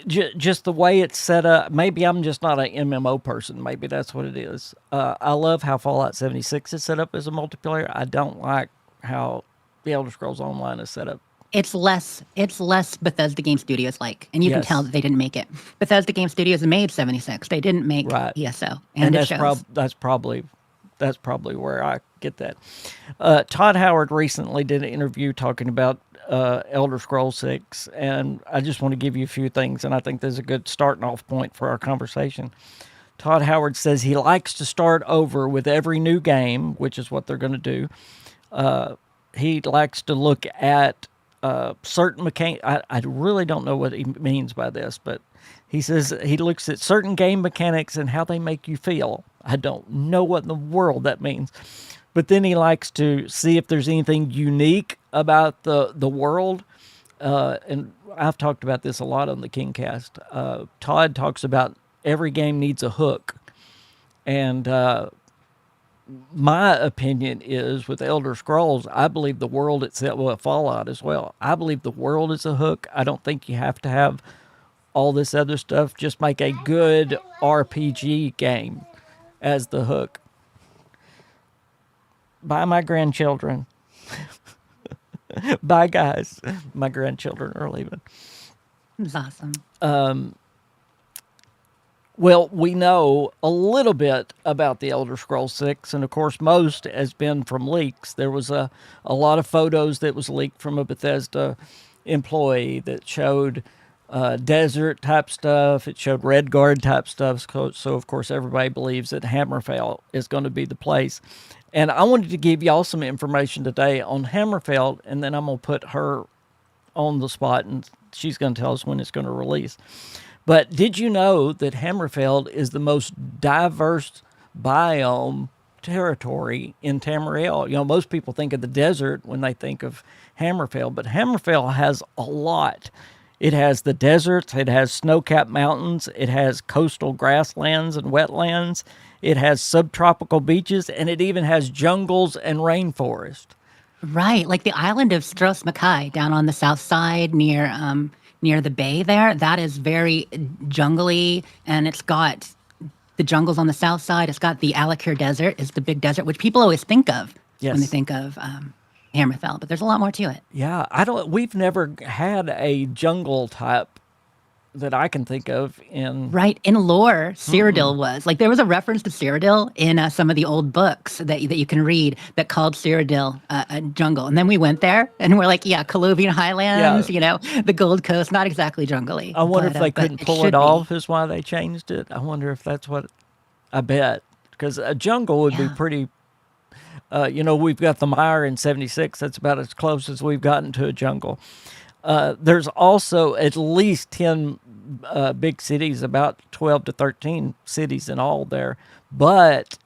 Just the way it's set up. Maybe I'm just not an MMO person. Maybe that's what it is. I love how Fallout 76 is set up as a multiplayer. I don't like how the Elder Scrolls Online is set up. It's less Bethesda Game Studios like, and you can tell Yes, that they didn't make it. Bethesda Game Studios made 76. They didn't make right. ESO, And and it shows. that's probably where I get that. Todd Howard recently did an interview talking about Elder Scrolls 6, and I just want to give you a few things, and I think there's a good starting off point for our conversation. Todd Howard says he likes to start over with every new game, which is what they're going to do. He likes to look at certain mechanics. I really don't know what he means by this, but he says he looks at certain game mechanics and how they make you feel. I don't know what in the world that means. But then he likes to see if there's anything unique about the world. And I've talked about this a lot on the KingCast. Todd talks about every game needs a hook. And my opinion is with Elder Scrolls, I believe the world itself, well, Fallout as well, I believe the world is a hook. I don't think you have to have all this other stuff. Just make a good RPG game as the hook. Bye, my grandchildren. Bye, guys. My grandchildren are leaving. It's awesome. Well, we know a little bit about the Elder Scrolls 6, and of course, most has been from leaks. There was a lot of photos that was leaked from a Bethesda employee that showed desert type stuff. It showed Red Guard type stuff. So, of course, everybody believes that Hammerfell is going to be the place. And I wanted to give y'all some information today on Hammerfell, and then I'm going to put her on the spot, and she's going to tell us when it's going to release. But did you know that Hammerfell is the most diverse biome territory in Tamriel? Most people think of the desert when they think of Hammerfell, but Hammerfell has a lot. It has the deserts, it has snow-capped mountains, it has coastal grasslands and wetlands, it has subtropical beaches, and it even has jungles and rainforest. Right, like the island of Stros Mackay down on the south side near the bay there. That is very jungly, and it's got the jungles on the south side. It's got the Alakir Desert, is the big desert, which people always think of when they Yes. think of Hammerfell. But there's a lot more to it. Yeah, we've never had a jungle type that I can think of in. Right. In lore, Cyrodiil was. Like, there was a reference to Cyrodiil in some of the old books that you can read that called Cyrodiil a jungle. And then we went there and we're like, yeah, Colovian Highlands, Yeah. the Gold Coast, not exactly jungly, I wonder if they but couldn't it pull it should be. off, is why they changed it. I wonder if that's what. I bet. Because a jungle would be Yeah. pretty. We've got the Mire in 76. That's about as close as we've gotten to a jungle. There's also at least 10 big cities, about 12 to 13 cities in all there. But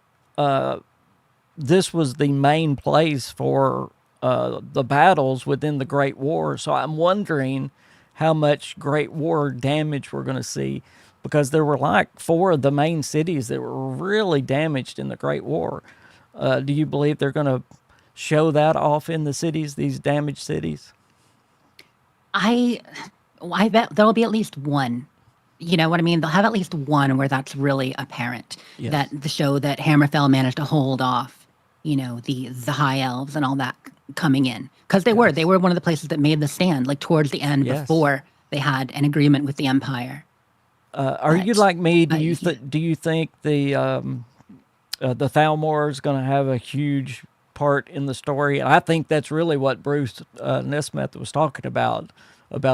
this was the main place for the battles within the Great War. So I'm wondering how much Great War damage we're going to see, because there were like 4 of the main cities that were really damaged in the Great War. Do you believe they're going to show that off in the cities, these damaged cities? I bet there'll be at least one. You know what I mean? They'll have at least one where that's really apparent. Yes. That the show that Hammerfell managed to hold off, the high elves and all that coming in, because they were one of the places that made the stand, like towards the end, Yes. before they had an agreement with the Empire. Are you But like me? Do uh, you yeah. do you think the Thalmor is going to have a huge part in the story? And I think that's really what Bruce Nesmith was talking about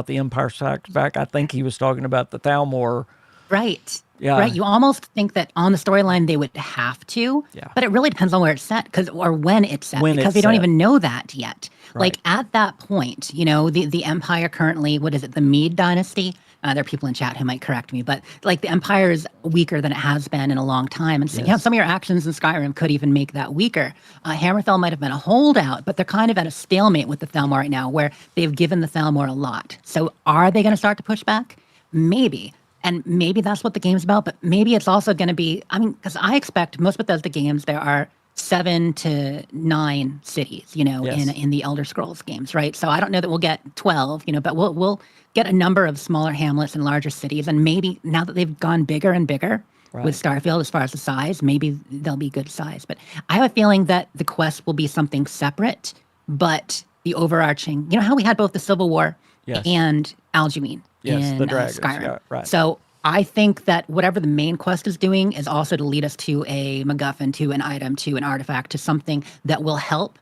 the Empire Strikes Back. I think he was talking about the Thalmor. Right. Yeah. Right. You almost think that on the storyline they would have to, Yeah. but it really depends on where it's set, or when it's set, When because it's they don't set. even know that yet. Like, Right. at that point, the Empire currently, what is it, the Mede dynasty? There are people in chat who might correct me, but like, the Empire is weaker than it has been in a long time. And so, Yes. some of your actions in Skyrim could even make that weaker. Hammerfell might have been a holdout, but they're kind of at a stalemate with the Thalmor right now, where they've given the Thalmor a lot. So are they going to start to push back? Maybe. And maybe that's what the game's about, but maybe it's also going to be, because I expect most Bethesda games, there are 7 to 9 cities, Yes. in the Elder Scrolls games, right? So I don't know that we'll get 12, but we'll get a number of smaller hamlets and larger cities. And maybe now that they've gone bigger and bigger Right. with Starfield as far as the size, maybe they'll be good size. But I have a feeling that the quest will be something separate, but the overarching, how we had both the Civil War Yes. and Alduin Yes, in the dragons, Skyrim. yeah, right. So I think that whatever the main quest is doing is also to lead us to a MacGuffin, to an item, to an artifact, to something that will help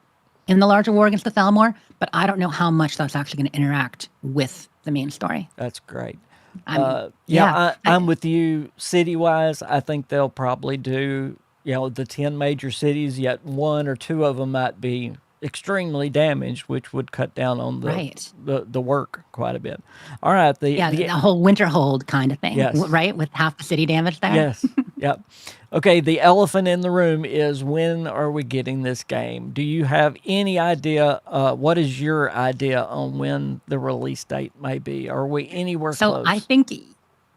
in the larger war against the Thalmor. But I don't know how much that's actually going to interact with the main story. That's great. Yeah, I'm with you. City-wise, I think they'll probably do, the 10 major cities, yet 1 or 2 of them might be extremely damaged, which would cut down on Right. the work quite a bit. All right. the whole winter hold kind of thing, Yes. right? With half the city damage there. Yes. Yep. Okay. The elephant in the room is, when are we getting this game? Do you have any idea? What is your idea on when the release date may be? Are we anywhere So close? I think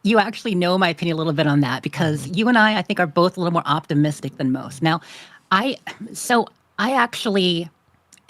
you actually know my opinion a little bit on that, because you and I think, are both a little more optimistic than most. Now, I actually,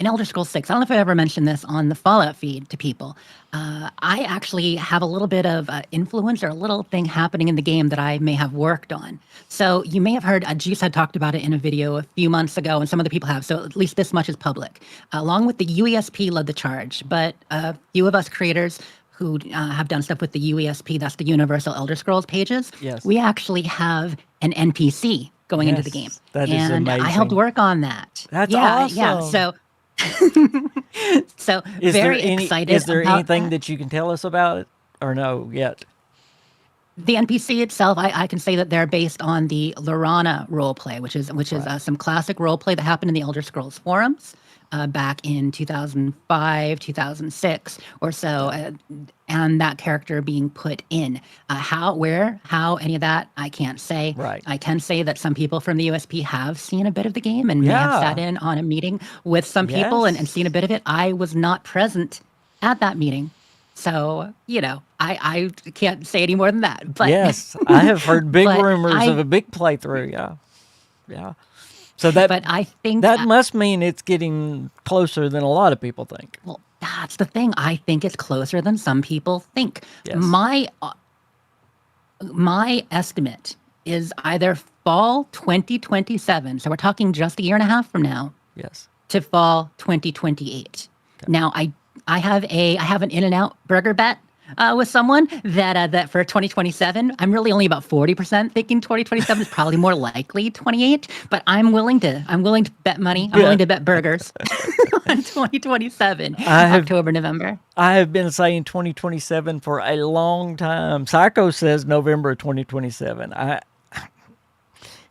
in Elder Scrolls 6, I don't know if I ever mentioned this on the Fallout feed to people. I actually have a little bit of influence, or a little thing happening in the game that I may have worked on. So you may have heard, Juice had talked about it in a video a few months ago, and some other people have. So at least this much is public. Along with the UESP led the charge, but a few of us creators who have done stuff with the UESP, that's the Universal Elder Scrolls pages, Yes. we actually have an NPC going into the game. Yes, that is and I helped amazing. work on that. That's Yeah. awesome. So so Is very there excited Is there about anything that. that you can tell us about it, or no yet? The NPC itself, I can say that they're based on the Lorana roleplay, which is some classic roleplay that happened in the Elder Scrolls forums back in 2005, 2006 or so, and that character being put in. How any of that, I can't say. Right. I can say that some people from the USP have seen a bit of the game and may have Yeah. sat in on a meeting with some people Yes. and seen a bit of it. I was not present at that meeting. So, I can't say any more than that. But Yes, I have heard big But rumors of a big playthrough. Yeah, yeah. So but I think that must mean it's getting closer than a lot of people think. well, that's the thing. I think it's closer than some people think. Yes. My estimate is either fall 2027. So we're talking just a year and a half from now, Yes. to fall 2028. Now, I have an In-N-Out burger bet with someone that for 2027, I'm really only about 40% thinking 2027 is probably more likely 28. But I'm willing to bet money. I'm Yeah. willing to bet burgers on 2027, I have October, November. I have been saying 2027 for a long time. Psycho says November of 2027. Of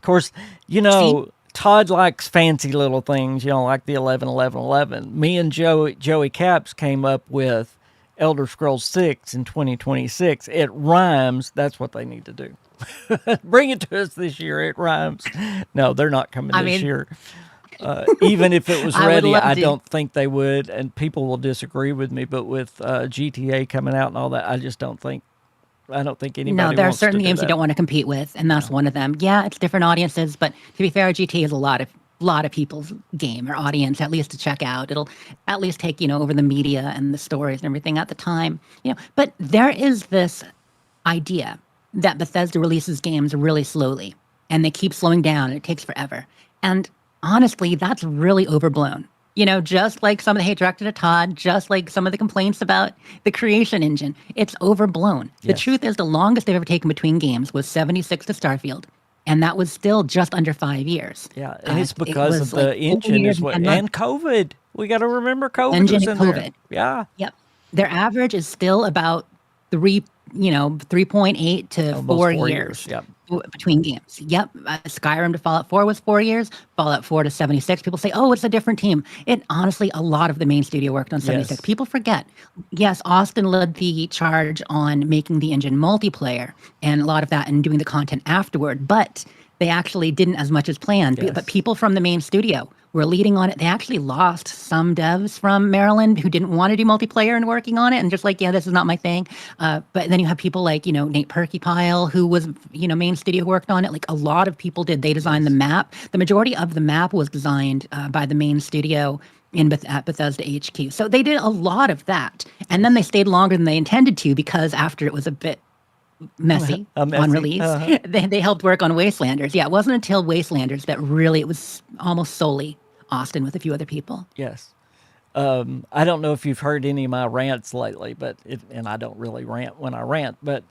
course, See, Todd likes fancy little things, like the 11 11 11. Me and Joey Caps came up with Elder Scrolls 6 in 2026. It rhymes. That's what they need to do. Bring it to us this year. It rhymes. No, they're not coming I this mean, year. Even if it was I would ready, love I to. don't think they would, and people will disagree with me. But with GTA coming out and all that, I don't think No, anybody there are wants to certain do games you that. don't want to compete with, and that's one of them. Yeah, it's different audiences, but to be fair, GT is a lot of people's game or audience, at least to check out. It'll at least take, over the media and the stories and everything at the time. But there is this idea that Bethesda releases games really slowly and they keep slowing down and it takes forever. And honestly, that's really overblown. Just like some of the hate directed at Todd, just like some of the complaints about the creation engine, it's overblown. The Yes. truth is, the longest they've ever taken between games was 76 to Starfield, and that was still just under 5 years. Yeah, and it's It because of was like the 4 engine years is and what, 10 and months. COVID. We got to remember COVID Engine was and in there. COVID. Yeah, Yep. Their average is still about 3.8 to almost 4 4 years. years Yep. between games. Yep. Skyrim to Fallout 4 was 4 years. Fallout 4 to 76. People say, oh, it's a different team. It honestly, a lot of the main studio worked on 76. Yes. People forget. Yes, Austin led the charge on making the engine multiplayer and a lot of that and doing the content afterward, but they actually didn't as much as planned. But Yes. people from the main studio were leading on it. They actually lost some devs from Maryland who didn't want to do multiplayer and working on it and just like, yeah, this is not my thing. But then you have people like, Nate Perkypile, who was, main studio worked on it. Like a lot of people did. They designed the map. The majority of the map was designed by the main studio at Bethesda HQ. So they did a lot of that. And then they stayed longer than they intended to because after it was a bit messy A on messy. release. They helped work on Wastelanders. Yeah, it wasn't until Wastelanders that really it was almost solely Austin with a few other people. Yes. I don't know if you've heard any of my rants lately, and I don't really rant when I rant, but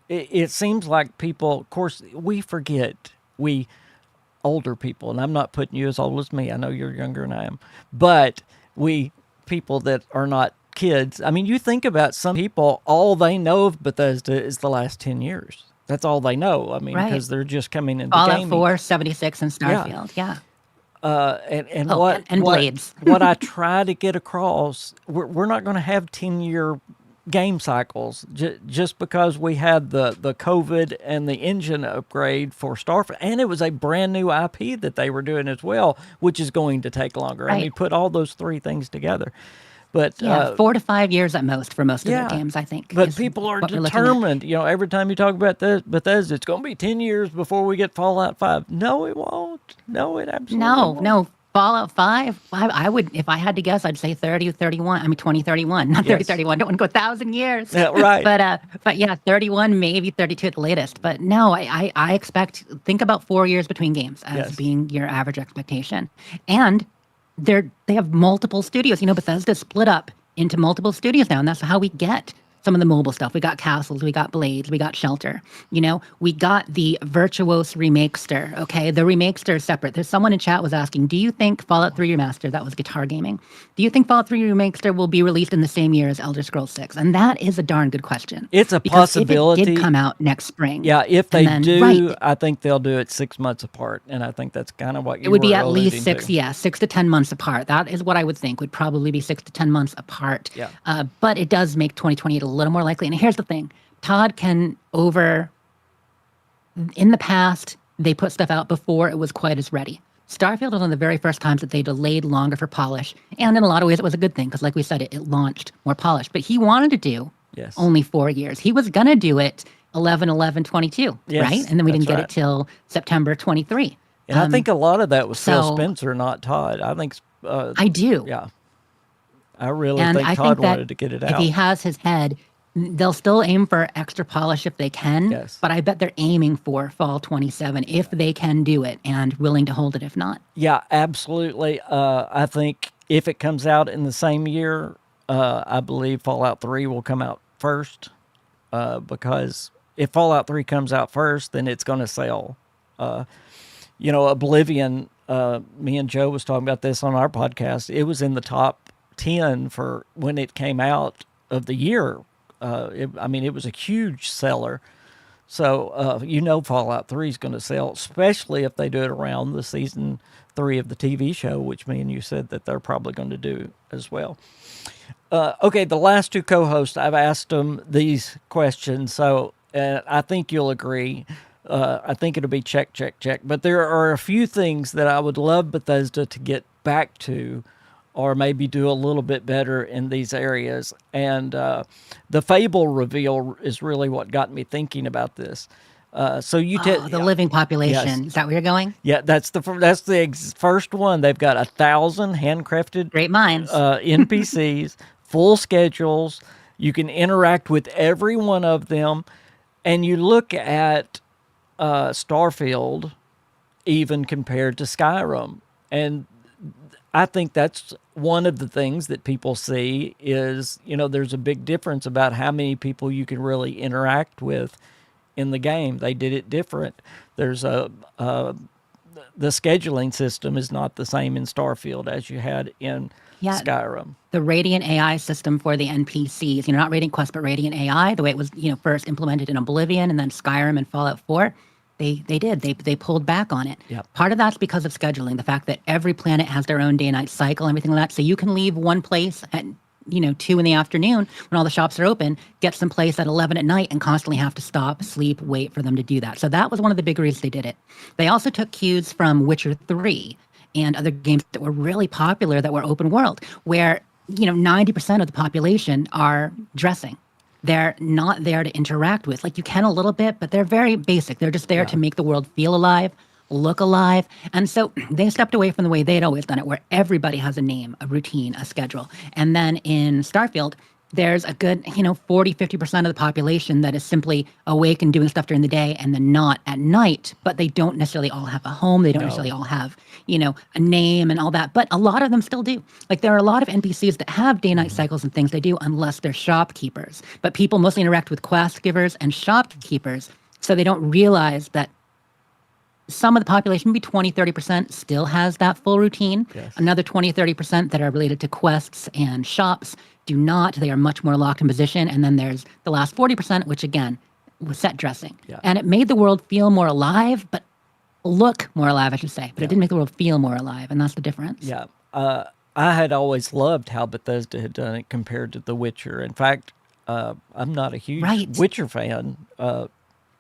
it seems like people, of course, we forget, we older people, and I'm not putting you as old as me. I know you're younger than I am, but we people that are not kids. I mean, you think about some people, all they know of Bethesda is the last 10 years. That's all they know. I mean, Right. because they're just coming into Fallout gaming. 4, 76, and Yeah. Starfield. Yeah. And Oh, and Blades. what I try to get across, we're not going to have 10-year game cycles just because we had the COVID and the engine upgrade for Starfield, and it was a brand new IP that they were doing as well, which is going to take longer. I mean, Right. put all those three things together. But Yeah, 4 to 5 years at most for most of yeah, their games, I think. but is people are what we're looking at. determined. Every time you talk about Bethesda, it's going to be 10 years before we get Fallout 5. No, it won't. No, it absolutely No, won't. no. Fallout 5, I would, if I had to guess, I'd say 30 or 31. I mean, 2031, not 30, Yes. 31. Don't want to go 1,000 years. Yeah, right. But yeah, 31, maybe 32 at the latest. But no, I expect, think about 4 years between games as Yes. being your average expectation. And they have multiple studios. Bethesda split up into multiple studios now, and that's how we get some of the mobile stuff. We got Castles, we got Blades, we got Shelter. We got the Virtuos Remaster. Okay, the Remaster is separate. There's someone in chat was asking, do you think Fallout 3 Remaster, that was guitar gaming, do you think Fallout 3 Remaster will be released in the same year as Elder Scrolls 6? And that is a darn good question. It's a Because possibility. if it did come out next spring, Yeah, if and they then, do, right, I think they'll do it 6 months apart, and I think that's kind of what you it would were be at least alluding to. 6 to 10 months apart. That is what I would think would probably be 6 to 10 months apart. Yeah. But it does make 2028 a little more likely. And here's the thing. Todd in the past, they put stuff out before it was quite as ready. Starfield was one of the very first times that they delayed longer for polish. And in a lot of ways, it was a good thing because, like we said, it launched more polished. But he wanted to do Yes. only 4 years. He was going to do it 11/11/22, Yes, right? And then we that's didn't get right. it till September 23. And I think a lot of that was Phil So Spencer, not Todd. I think, I do. yeah, I really And think I Todd think that wanted to get it if he out. has his head, they'll still aim for extra polish if they can. Yes. But I bet they're aiming for fall 27 if they can do it and willing to hold it if not. Yeah, absolutely. I think if it comes out in the same year, I believe Fallout 3 will come out first, because if Fallout 3 comes out first, then it's going to sell. Oblivion, me and Joe was talking about this on our podcast. It was in the top 10 for when it came out of the year. It was a huge seller. So, Fallout 3 is going to sell, especially if they do it around the season 3 of the TV show, which me and you said that they're probably going to do as well. Okay, the last two co-hosts, I've asked them these questions, so I think you'll agree. I think it'll be check, check, check. But there are a few things that I would love Bethesda to get back to, or maybe do a little bit better in these areas. And the Fable reveal is really what got me thinking about this. The living population. Yes. Is that where you're going? Yeah, that's the first one. They've got 1,000 handcrafted Great minds. NPCs, full schedules. You can interact with every one of them. And you look at Starfield, even compared to Skyrim. And I think that's one of the things that people see is, there's a big difference about how many people you can really interact with in the game. They did it different. There's the scheduling system is not the same in Starfield as you had in Skyrim. The Radiant AI system for the NPCs, not Radiant Quest, but Radiant AI, the way it was, first implemented in Oblivion and then Skyrim and Fallout 4, they pulled back on it. Yep. Part of that's because of scheduling, the fact that every planet has their own day-night cycle, everything like that. So you can leave one place at 2 in the afternoon when all the shops are open, get someplace at 11 at night and constantly have to stop, sleep, wait for them to do that. So that was one of the big reasons they did it. They also took cues from Witcher 3 and other games that were really popular that were open world, where 90% of the population are dressing. They're not there to interact with. Like, you can a little bit, but they're very basic. They're just there to make the world feel alive, look alive. And so they stepped away from the way they'd always done it, where everybody has a name, a routine, a schedule. And then in Starfield, there's a good, 40-50% of the population that is simply awake and doing stuff during the day and then not at night, but they don't necessarily all have a home. They don't necessarily all have, a name and all that, but a lot of them still do. Like, there are a lot of NPCs that have day-night cycles and things they do unless they're shopkeepers, but people mostly interact with quest givers and shopkeepers, so they don't realize that some of the population, maybe 20-30%, still has that full routine. Yes. Another 20-30% that are related to quests and shops do not. They are much more locked in position. And then there's the last 40%, which again was set dressing. Yeah. And it made the world feel more alive, but look more alive, I should say. But it didn't make the world feel more alive, and that's the difference. Yeah. I had always loved how Bethesda had done it compared to The Witcher. In fact, I'm not a huge Witcher fan. I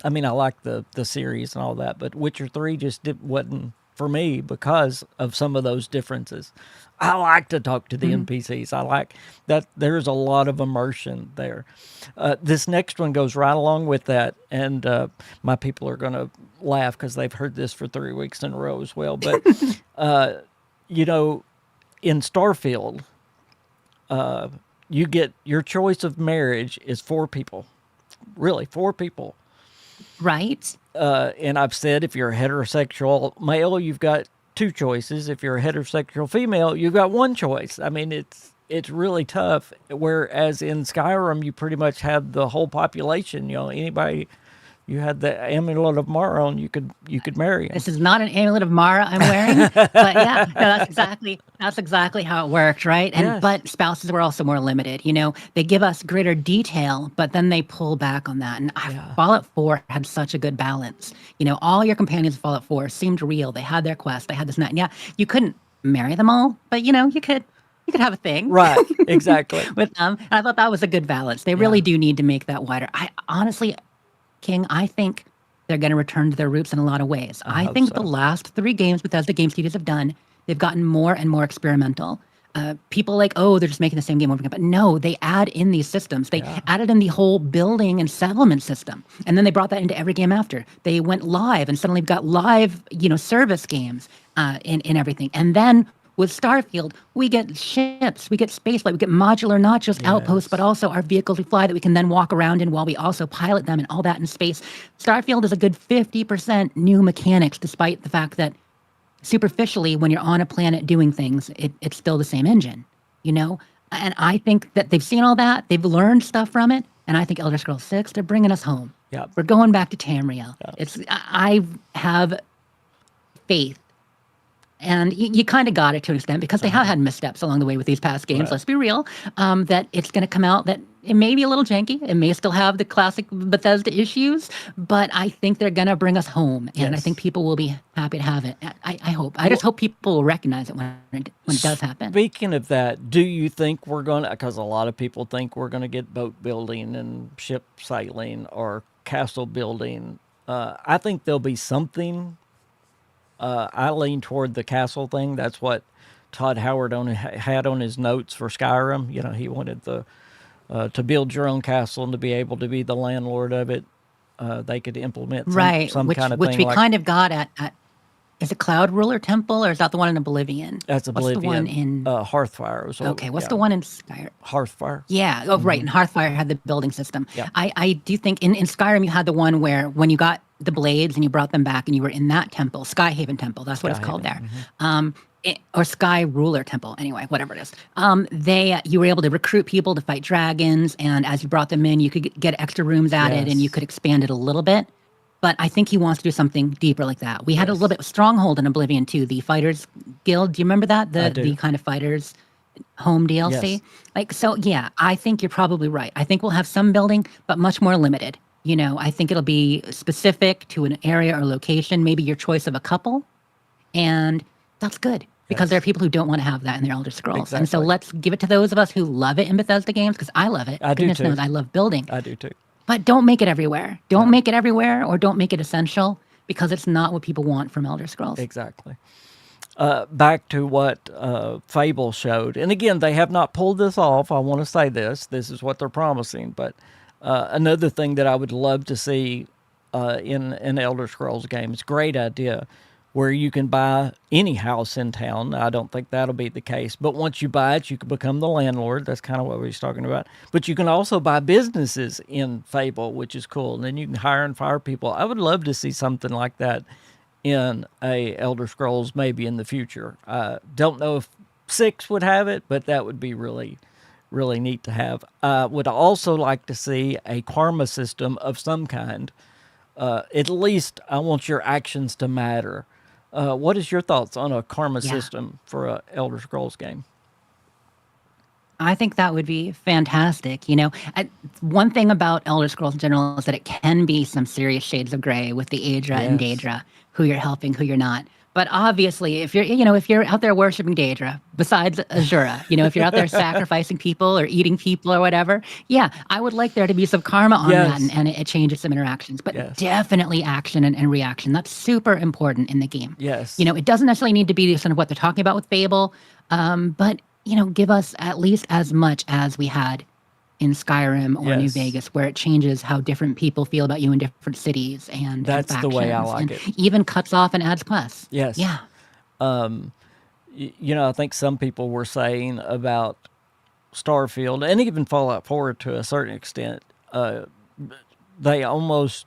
like the series and all that, but Witcher 3 just wasn't for me because of some of those differences. I like to talk to the NPCs. I like that there's a lot of immersion there. This next one goes right along with that, and my people are going to laugh because they've heard this for 3 weeks in a row as well. But, in Starfield, you get your choice of marriage is 4 people. Really, 4 people. Right. And I've said if you're a heterosexual male, you've got 2 choices. If you're a heterosexual female, you've got 1 choice. It's really tough. Whereas in Skyrim, you pretty much have the whole population. Anybody, you had the amulet of Mara on, you could marry him. This is not an amulet of Mara I'm wearing, but yeah, that's exactly how it worked, right? And but spouses were also more limited. They give us greater detail, but then they pull back on that. And Fallout 4 had such a good balance. All your companions in Fallout 4 seemed real. They had their quest. They had this and that. And you couldn't marry them all, but you could have a thing. Right, exactly. With them. And I thought that was a good balance. They really do need to make that wider. I honestly, King, I think they're going to return to their roots in a lot of ways. I think the last 3 games Bethesda Game Studios have done, they've gotten more and more experimental. People they're just making the same game over again. But no, they add in these systems. They added in the whole building and settlement system. And then they brought that into every game after. They went live, and suddenly we've got live, service games in everything. And then with Starfield, we get ships, we get spaceflight, we get modular, not just outposts, but also our vehicles we fly that we can then walk around in while we also pilot them and all that in space. Starfield is a good 50% new mechanics, despite the fact that superficially, when you're on a planet doing things, it's still the same engine, And I think that they've seen all that, they've learned stuff from it, And I think Elder Scrolls 6, they're bringing us home. Yeah. We're going back to Tamriel. I have faith. And you kind of got it to an extent because they have had missteps along the way with these past games. Right. Let's be real. That it's going to come out that it may be a little janky. It may still have the classic Bethesda issues, but I think they're going to bring us home. And I Yes. think people will be happy to have it. I hope. I just hope people will recognize it when it does happen. Speaking of that, do you think we're going to, because a lot of people think we're going to get boat building and ship sailing or castle building. I think there'll be something. I lean toward the castle thing. That's what Todd Howard had on his notes for Skyrim. You know, he wanted to build your own castle and to be able to be the landlord of it. They could implement some which kind of which thing we like kind of got at is it Cloud Ruler Temple or is that the one in Oblivion? that's Oblivion. What's the one in Hearthfire. Okay, what's the one in Skyrim? Hearthfire. Yeah. Oh, right. And Hearthfire had the building system. Yeah. I do think in Skyrim you had the one where when you got the blades and you brought them back and you were in that temple, Skyhaven Temple. That's what it's called there. Or Sky Ruler Temple. Anyway, whatever it is. You were able to recruit people to fight dragons, and as you brought them in, you could get extra rooms added, and you could expand it a little bit. But I think he wants to do something deeper like that. We had a little bit of Stronghold in Oblivion too, the Fighters Guild. Do you remember that? The kind of fighters home DLC. Yes. Like, so yeah, I think you're probably right. I think we'll have some building, but much more limited. You know, I think it'll be specific to an area or location, maybe your choice of a couple. And that's good because there are people who don't want to have that in their Elder Scrolls. Exactly. And so let's give it to those of us who love it in Bethesda games because I love it. I do Goodness too. knows I love building. I do too. But don't make it everywhere. Don't make it everywhere or don't make it essential because it's not what people want from Elder Scrolls. Exactly. Back to what Fable showed. And again, they have not pulled this off. I want to say this. This is what they're promising. But another thing that I would love to see in an Elder Scrolls game, it's a great idea, where you can buy any house in town. I don't think that'll be the case. But once you buy it, you can become the landlord. That's kind of what we was talking about. But you can also buy businesses in Fable, which is cool. And then you can hire and fire people. I would love to see something like that in a Elder Scrolls maybe in the future. Don't know if 6 would have it, but that would be really, really neat to have. Would also like to see a karma system of some kind. At least I want your actions to matter. What is your thoughts on a karma system for a Elder Scrolls game? I think that would be fantastic. You know, one thing about Elder Scrolls in general is that it can be some serious shades of gray with the Aedra and Daedra, who you're helping, who you're not. But obviously, if you're out there worshiping Daedra, besides Azura, if you're out there sacrificing people or eating people or whatever, I would like there to be some karma on that, and it changes some interactions. But definitely action and reaction. That's super important in the game. Yes. It doesn't necessarily need to be sort of what they're talking about with Fable, but give us at least as much as we had in Skyrim or New Vegas, where it changes how different people feel about you in different cities and that's the way I like and it. Even cuts off and adds quests. Yes. Yeah. I think some people were saying about Starfield and even Fallout 4 to a certain extent, they almost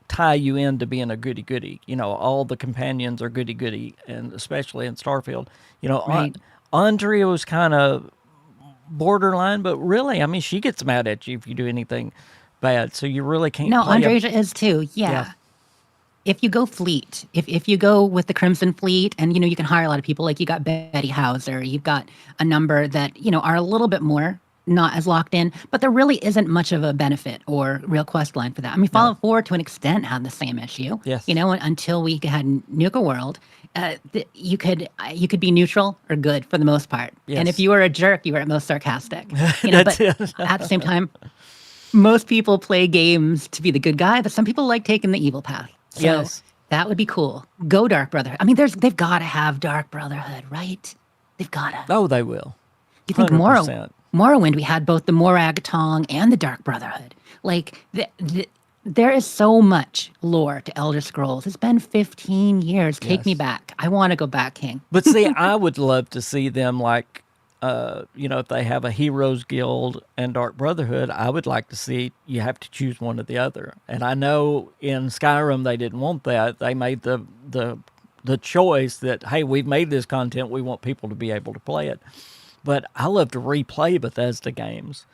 tie you into being a goody-goody. All the companions are goody-goody, and especially in Starfield. Right. Andrea was kind of borderline, but really, I mean, she gets mad at you if you do anything bad, so you really can't. No, Andrea is too. Yeah. If you go fleet, if you go with the Crimson Fleet, and you can hire a lot of people, like you got Betty Hauser, you've got a number that are a little bit more not as locked in, but there really isn't much of a benefit or real quest line for that. I mean, Fallout 4 to an extent had the same issue. Yes. Until we had Nuka World, you could be neutral or good for the most part. Yes. And if you were a jerk, you were at most sarcastic. That's but at the same time, most people play games to be the good guy, but some people like taking the evil path. So that would be cool. Go Dark Brotherhood. I mean, they've got to have Dark Brotherhood, right? They've got to. Oh, they will. You think 100%. Morrowind, we had both the Morag Tong and the Dark Brotherhood. Like, there is so much lore to Elder Scrolls. It's been 15 years. Take me back. I want to go back, King. But see, I would love to see them like, if they have a Heroes Guild and Dark Brotherhood, I would like to see you have to choose one or the other. And I know in Skyrim they didn't want that. They made the choice that, hey, we've made this content. We want people to be able to play it. But I love to replay Bethesda games.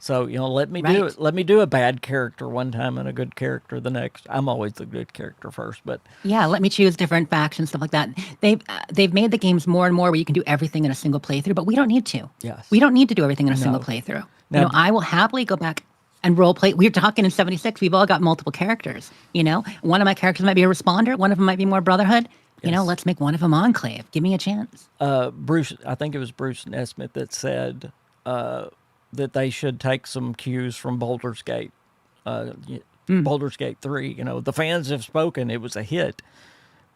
So, let me do Right. it. Let me do a bad character one time and a good character the next. I'm always the good character first, but Yeah, let me choose different factions, stuff like that. They've made the games more and more where you can do everything in a single playthrough, but we don't need to. We yes. don't need to do everything in a single No. playthrough. Now, I will happily go back and role play. We were talking in 76. We've all got multiple characters. One of my characters might be a responder. One of them might be more Brotherhood. yes. Let's make one of them Enclave. Give me a chance. Bruce, I think it was Bruce Nesmith that said that they should take some cues from Baldur's Gate. Baldur's Gate 3, the fans have spoken. It was a hit.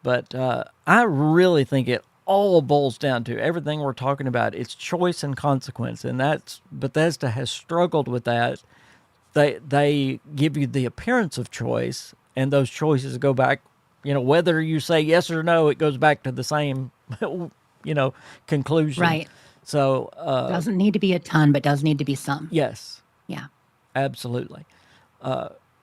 But I really think it all boils down to everything we're talking about. It's choice and consequence. And that's Bethesda has struggled with that. They give you the appearance of choice, and those choices go back, whether you say yes or no, it goes back to the same, conclusion. Right. So, Doesn't need to be a ton, but does need to be some. yes. Yeah. Absolutely.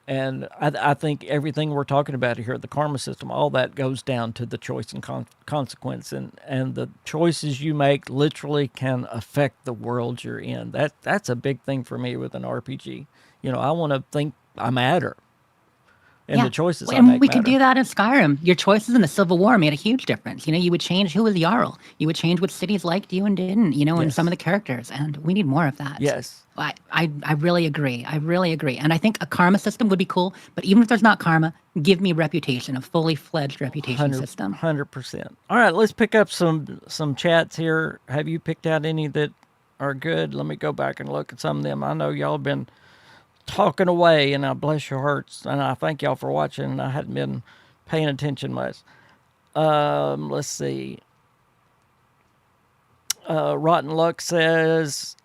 And I think everything we're talking about here, the karma system, all that goes down to the choice and consequence. And the choices you make literally can affect the world you're in. That's a big thing for me with an RPG. I want to think I matter. And the choices I and make we matter. could do that in Skyrim. Your choices in the Civil War made a huge difference. You would change who was Jarl. You would change what cities liked you and didn't. And Yes. some of the characters. And we need more of that. Yes. I really agree. I really agree. And I think a karma system would be cool. But even if there's not karma, give me reputation, a fully fledged reputation system. 100%. All right, let's pick up some chats here. Have you picked out any that are good? Let me go back and look at some of them. I know y'all have been talking away, and I bless your hearts, and I thank y'all for watching. And I hadn't been paying attention much. Let's see. Rotten Luck says,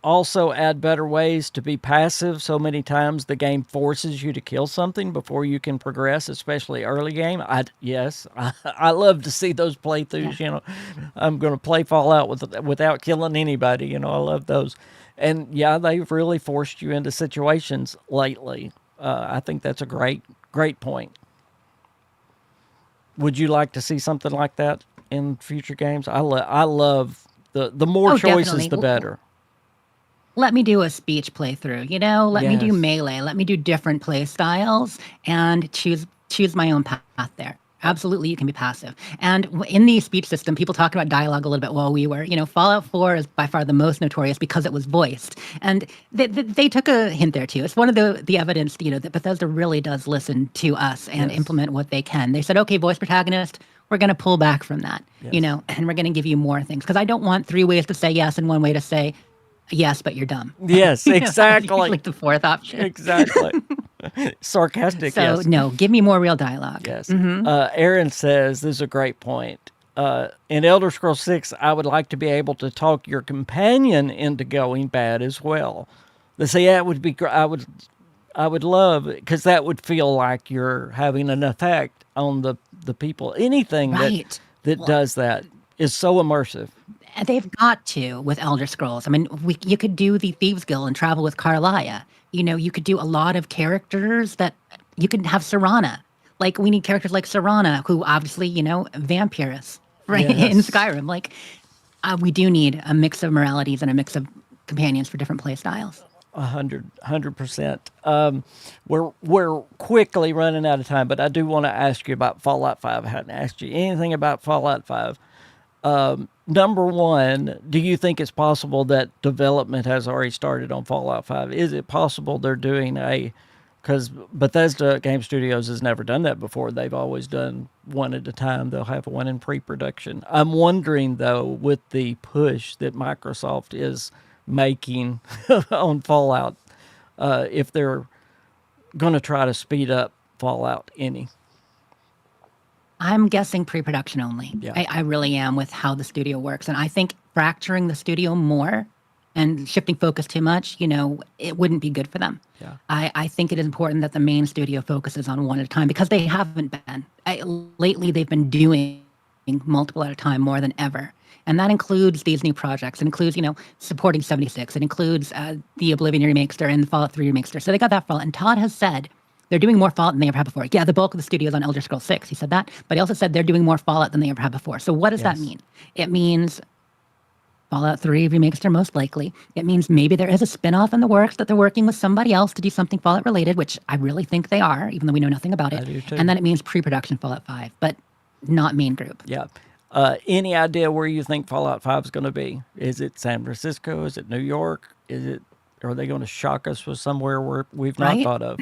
also add better ways to be passive. So many times the game forces you to kill something before you can progress, especially early game. Yes, I love to see those playthroughs. Yeah. I'm going to play Fallout without killing anybody. I love those. And yeah, they've really forced you into situations lately. I think that's a great point. Would you like to see something like that in future games? I love the more choices, definitely. the better. Let me do a speech playthrough, let me do Yes. melee, let me do different play styles and choose my own path there. Absolutely, you can be passive. And in the speech system, people talk about dialogue a little bit while we were, Fallout 4 is by far the most notorious because it was voiced. And they took a hint there too. It's one of the evidence, that Bethesda really does listen to us and Yes. implement what they can. They said, okay, voice protagonist, we're going to pull back from that, Yes. and we're going to give you more things. Because I don't want 3 ways to say yes and 1 way to say yes, but you're dumb. Yes, exactly. Usually the 4th option. Exactly. Sarcastic, So yes. no, give me more real dialogue. Yes. Aaron says, this is a great point. In Elder Scrolls 6, I would like to be able to talk your companion into going bad as well. They say that would be I would love, because that would feel like you're having an effect on the people. Anything Right. that does that is so immersive. They've got to with Elder Scrolls. I mean, you could do the Thieves Guild and travel with Carlia. You could do a lot of characters that you could have Serana. Like we need characters like Serana, who obviously, vampires, right? Yes. In Skyrim. Like we do need a mix of moralities and a mix of companions for different play styles. 100%. We're quickly running out of time, but I do want to ask you about Fallout 5. I hadn't asked you anything about Fallout 5. Number one, do you think it's possible that development has already started on Fallout 5? Is it possible they're doing because Bethesda Game Studios has never done that before. They've always done one at a time. They'll have one in pre-production. I'm wondering, though, with the push that Microsoft is making on Fallout, if they're going to try to speed up Fallout any. I'm guessing pre-production only. Yeah. I really am with how the studio works. And I think fracturing the studio more and shifting focus too much, it wouldn't be good for them. Yeah. I think it is important that the main studio focuses on one at a time because they haven't been. Lately, they've been doing multiple at a time more than ever. And that includes these new projects. It includes, supporting 76. It includes the Oblivion Remaster and the Fallout 3 Remaster. So they got that Fallout. And Todd has said they're doing more Fallout than they ever had before. Yeah, the bulk of the studio is on Elder Scrolls 6. He said that. But he also said they're doing more Fallout than they ever had before. So what does that Yes. mean? It means Fallout 3 remakes are most likely. It means maybe there is a spin-off in the works that they're working with somebody else to do something Fallout related, which I really think they are, even though we know nothing about I it. do too. And then it means pre-production Fallout 5, but not main group. Yeah. Any idea where you think Fallout 5 is going to be? Is it San Francisco? Is it New York? Are they going to shock us with somewhere where we've not Right? thought of?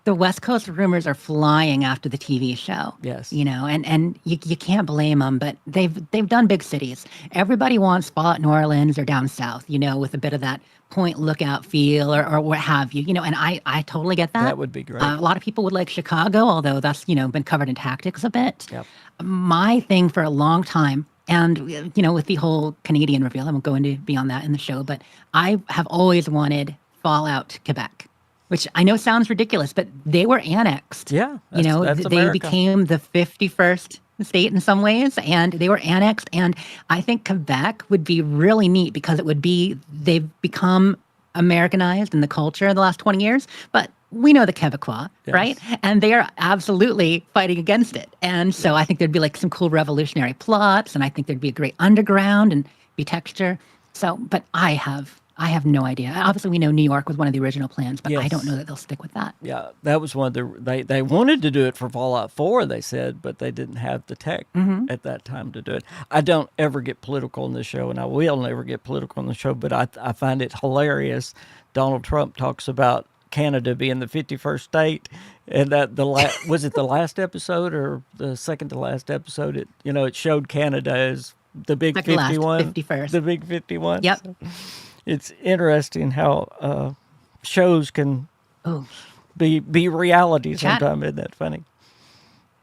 The West Coast rumors are flying after the TV show. Yes. And you can't blame them, but they've done big cities. Everybody wants Fallout New Orleans or down south, with a bit of that Point Lookout feel or what have you, and I totally get that. That would be great. A lot of people would like Chicago, although that's, been covered in tactics a bit. Yep. My thing for a long time, and, with the whole Canadian reveal, I won't go into beyond that in the show, but I have always wanted Fallout Quebec, which I know sounds ridiculous, but they were annexed. Yeah. That's They America. became the 51st state in some ways, and they were annexed. And I think Quebec would be really neat because they've become Americanized in the culture in the last 20 years, but we know the Quebecois, Yes. right? And they are absolutely fighting against it. And so I think there'd be like some cool revolutionary plots, and I think there'd be a great underground and be texture. So, but I have no idea. Obviously, we know New York was one of the original plans, but I Yes. don't know that they'll stick with that. Yeah, that was one of they wanted to do it for Fallout 4, they said, but they didn't have the tech at that time to do it. I don't ever get political in this show, and I will never get political in the show, but I find it hilarious. Donald Trump talks about Canada being the 51st state, and that was it the last episode or the second to last episode? It showed Canada as the big Second to last, 51, 51st. the big 51. Yep. So it's interesting how shows can Oh, be reality Chat- sometimes. Isn't that funny?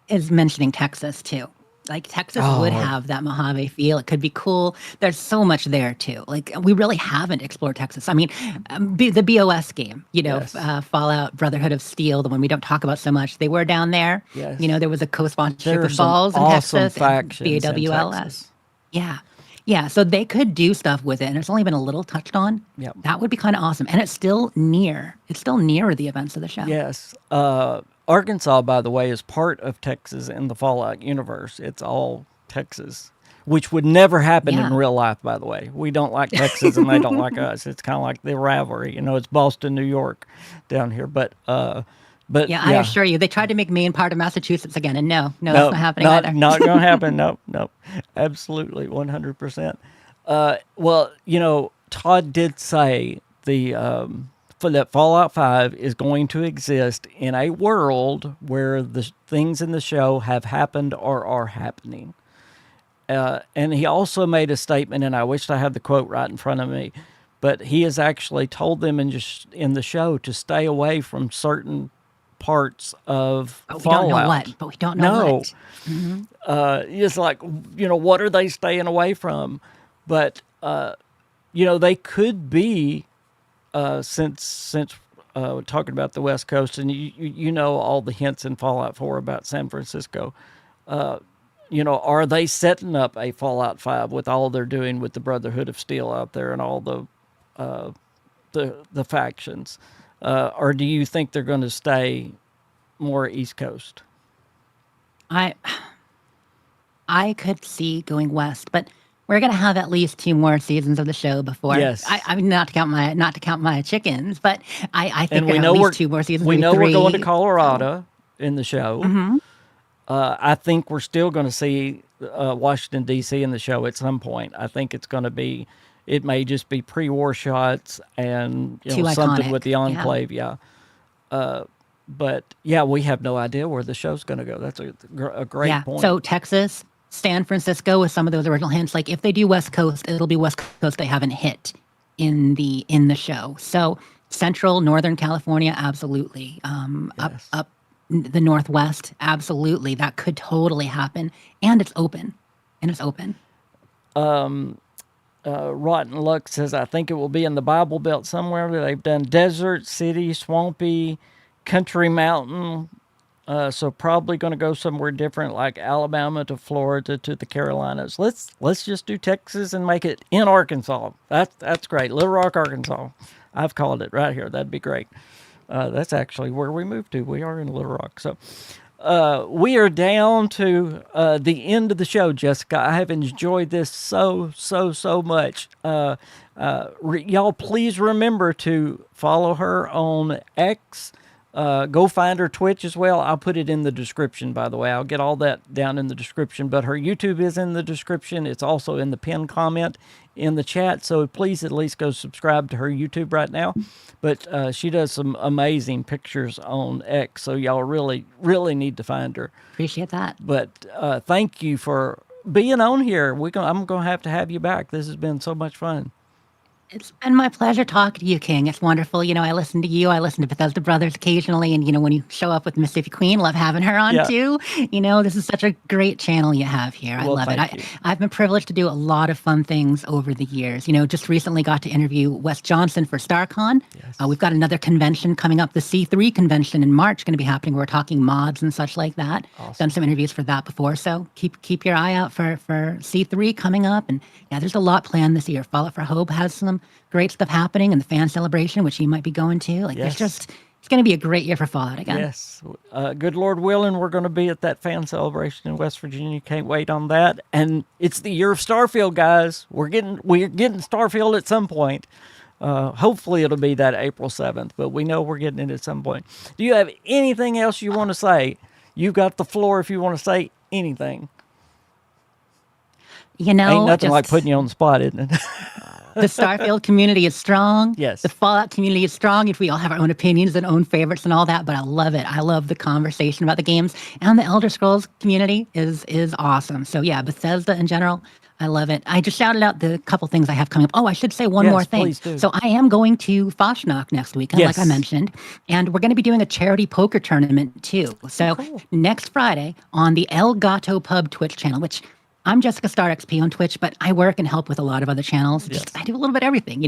is mentioning Texas too. Like Texas would Oh. have that Mojave feel. It could be cool. There's so much there too. Like we really haven't explored Texas. I mean, the BOS game, Yes. Fallout Brotherhood of Steel, the one we don't talk about so much. They were down there. Yes. There was a co-sponsorship There are with some Balls in awesome Texas. factions in BAWLS. Texas. Yeah. Yeah. So they could do stuff with it. And it's only been a little touched on. Yep. That would be kind of awesome. And it's still near the events of the show. Yes. Arkansas, by the way, is part of Texas in the Fallout universe. It's all Texas, which would never happen in Yeah. real life, by the way. We don't like Texas and they don't like us. It's kind of like the rivalry. It's Boston, New York down here. But Yeah, I assure you, they tried to make Maine part of Massachusetts again, and no, that's not happening either. Not going to happen. No, absolutely, 100%. Well, Todd did say that Fallout 5 is going to exist in a world where the things in the show have happened or are happening. And he also made a statement, and I wish I had the quote right in front of me, but he has actually told them in the show to stay away from certain parts of But we Fallout. don't know what. But we don't know what. It's like, what are they staying away from? But, they could be, since talking about the West Coast, and you know all the hints in Fallout 4 about San Francisco, are they setting up a Fallout 5 with all they're doing with the Brotherhood of Steel out there and all the factions? Or do you think they're going to stay more East Coast? I could see going west, but we're gonna have at least 2 more seasons of the show before. Yes. I mean, not to count my chickens, but I think And we at know least we're 2 more seasons. we maybe know we're 3. going to Colorado in the show. Mm-hmm. I think we're still going to see Washington D.C. in the show at some point. I think it's going to be. It may just be pre-war shots and Too something iconic, with the Enclave. Yeah. But yeah, we have no idea where the show's going to go. That's a great Yeah. point. So Texas, San Francisco, with some of those original hints. Like if they do West Coast, it'll be West Coast they haven't hit in the show. So Central, Northern California, absolutely. Yes. Up the Northwest, absolutely. That could totally happen, and it's open. Rotten Luck says, I think it will be in the Bible Belt somewhere. They've done desert, city, swampy, country, mountain. So probably going to go somewhere different, like Alabama to Florida to the Carolinas. Let's just do Texas and make it in Arkansas. That's great. Little Rock, Arkansas. I've called it right here. That'd be great. That's actually where we moved to. We are in Little Rock. So we are down to the end of the show, Jessica. I have enjoyed this so much. Y'all, please remember to follow her on X. Go find her Twitch as well. I'll put it in the description, by the way. I'll get all that down in the description. But her YouTube is in the description. It's also in the pinned comment in the chat. So please at least go subscribe to her YouTube right now. But she does some amazing pictures on X. So y'all really need to find her. Appreciate that. But thank you for being on here. I'm going to have you back. This has been so much fun. It's been my pleasure talking to you, King. It's wonderful. I listen to you. I listen to Bethesda Brothers occasionally. And, when you show up with Mississippi Queen, love having her on too. This is such a great channel you have here. I love it. I've been privileged to do a lot of fun things over the years. Just recently got to interview Wes Johnson for StarCon. Yes. We've got another convention coming up, the C3 convention in March, going to be happening. We're talking mods and such like that. Awesome. Done some interviews for that before. So keep your eye out for C3 coming up. And there's a lot planned this year. Fallout for Hope has some great stuff happening, and the fan celebration, which you might be going to. It's going to be a great year for Fallout again. Yes. Good Lord willing, we're going to be at that fan celebration in West Virginia. Can't wait on that. And it's the year of Starfield, guys. We're getting Starfield at some point. Hopefully it'll be that April 7th, but we know we're getting it at some point. Do you have anything else you want to say? You've got the floor if you want to say anything. Ain't nothing like putting you on the spot, isn't it? The Starfield community is strong. Yes. The Fallout community is strong. If we all have our own opinions and own favorites and all that, but I love it. I love the conversation about the games, and the Elder Scrolls community is awesome. So yeah, Bethesda in general, I love it. I just shouted out the couple things I have coming up. Oh, I should say one more thing. Please do. So I am going to Foshnok next weekend, like I mentioned, and we're going to be doing a charity poker tournament too. So next Friday on the El Gato Pub Twitch channel, which I'm Jessica Star XP on Twitch, but I work and help with a lot of other channels. I do a little bit of everything,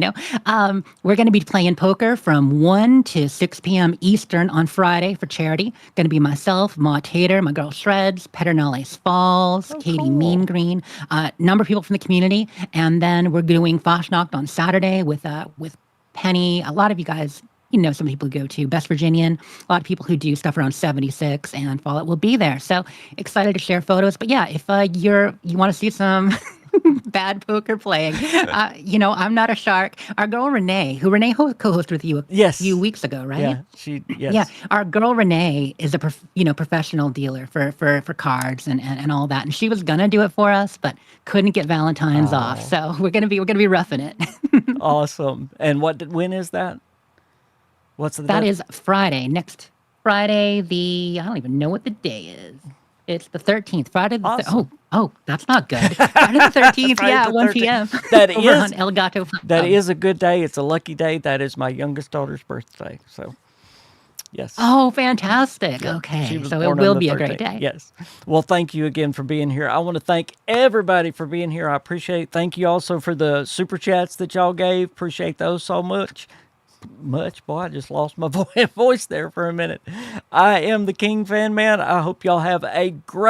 We're going to be playing poker from 1 to 6 p.m. Eastern on Friday for charity. Going to be myself, Ma Tater, my girl Shreds, Pedernales Falls, Katie Mean Green, number of people from the community. And then we're doing Foshnok on Saturday with Penny. A lot of you guys, some people who go to Best Virginian, a lot of people who do stuff around 76 and Fallout will be there. So excited to share photos. But yeah, if you want to see some bad poker playing, I'm not a shark. Our girl Renee co-hosted with you a few weeks ago, right? Yeah, our girl Renee is a professional dealer for cards and all that, and she was gonna do it for us, but couldn't get Valentine's off. So we're gonna be roughing it. Awesome. And when is that? What's the That date? is Friday. Next Friday, I don't even know what the day is. It's the 13th. Friday the Awesome. Oh, that's not good. Friday the 13th, 1 p.m. That over on El Gato. That is a good day. It's a lucky day. That is my youngest daughter's birthday. So, yes. Oh, fantastic. Yeah, Okay. So it will be a great day. Yes. Well, thank you again for being here. I want to thank everybody for being here. I appreciate it. Thank you also for the super chats that y'all gave. Appreciate those so much. Boy, I just lost my voice there for a minute. I am the KingFanMan. I hope y'all have a great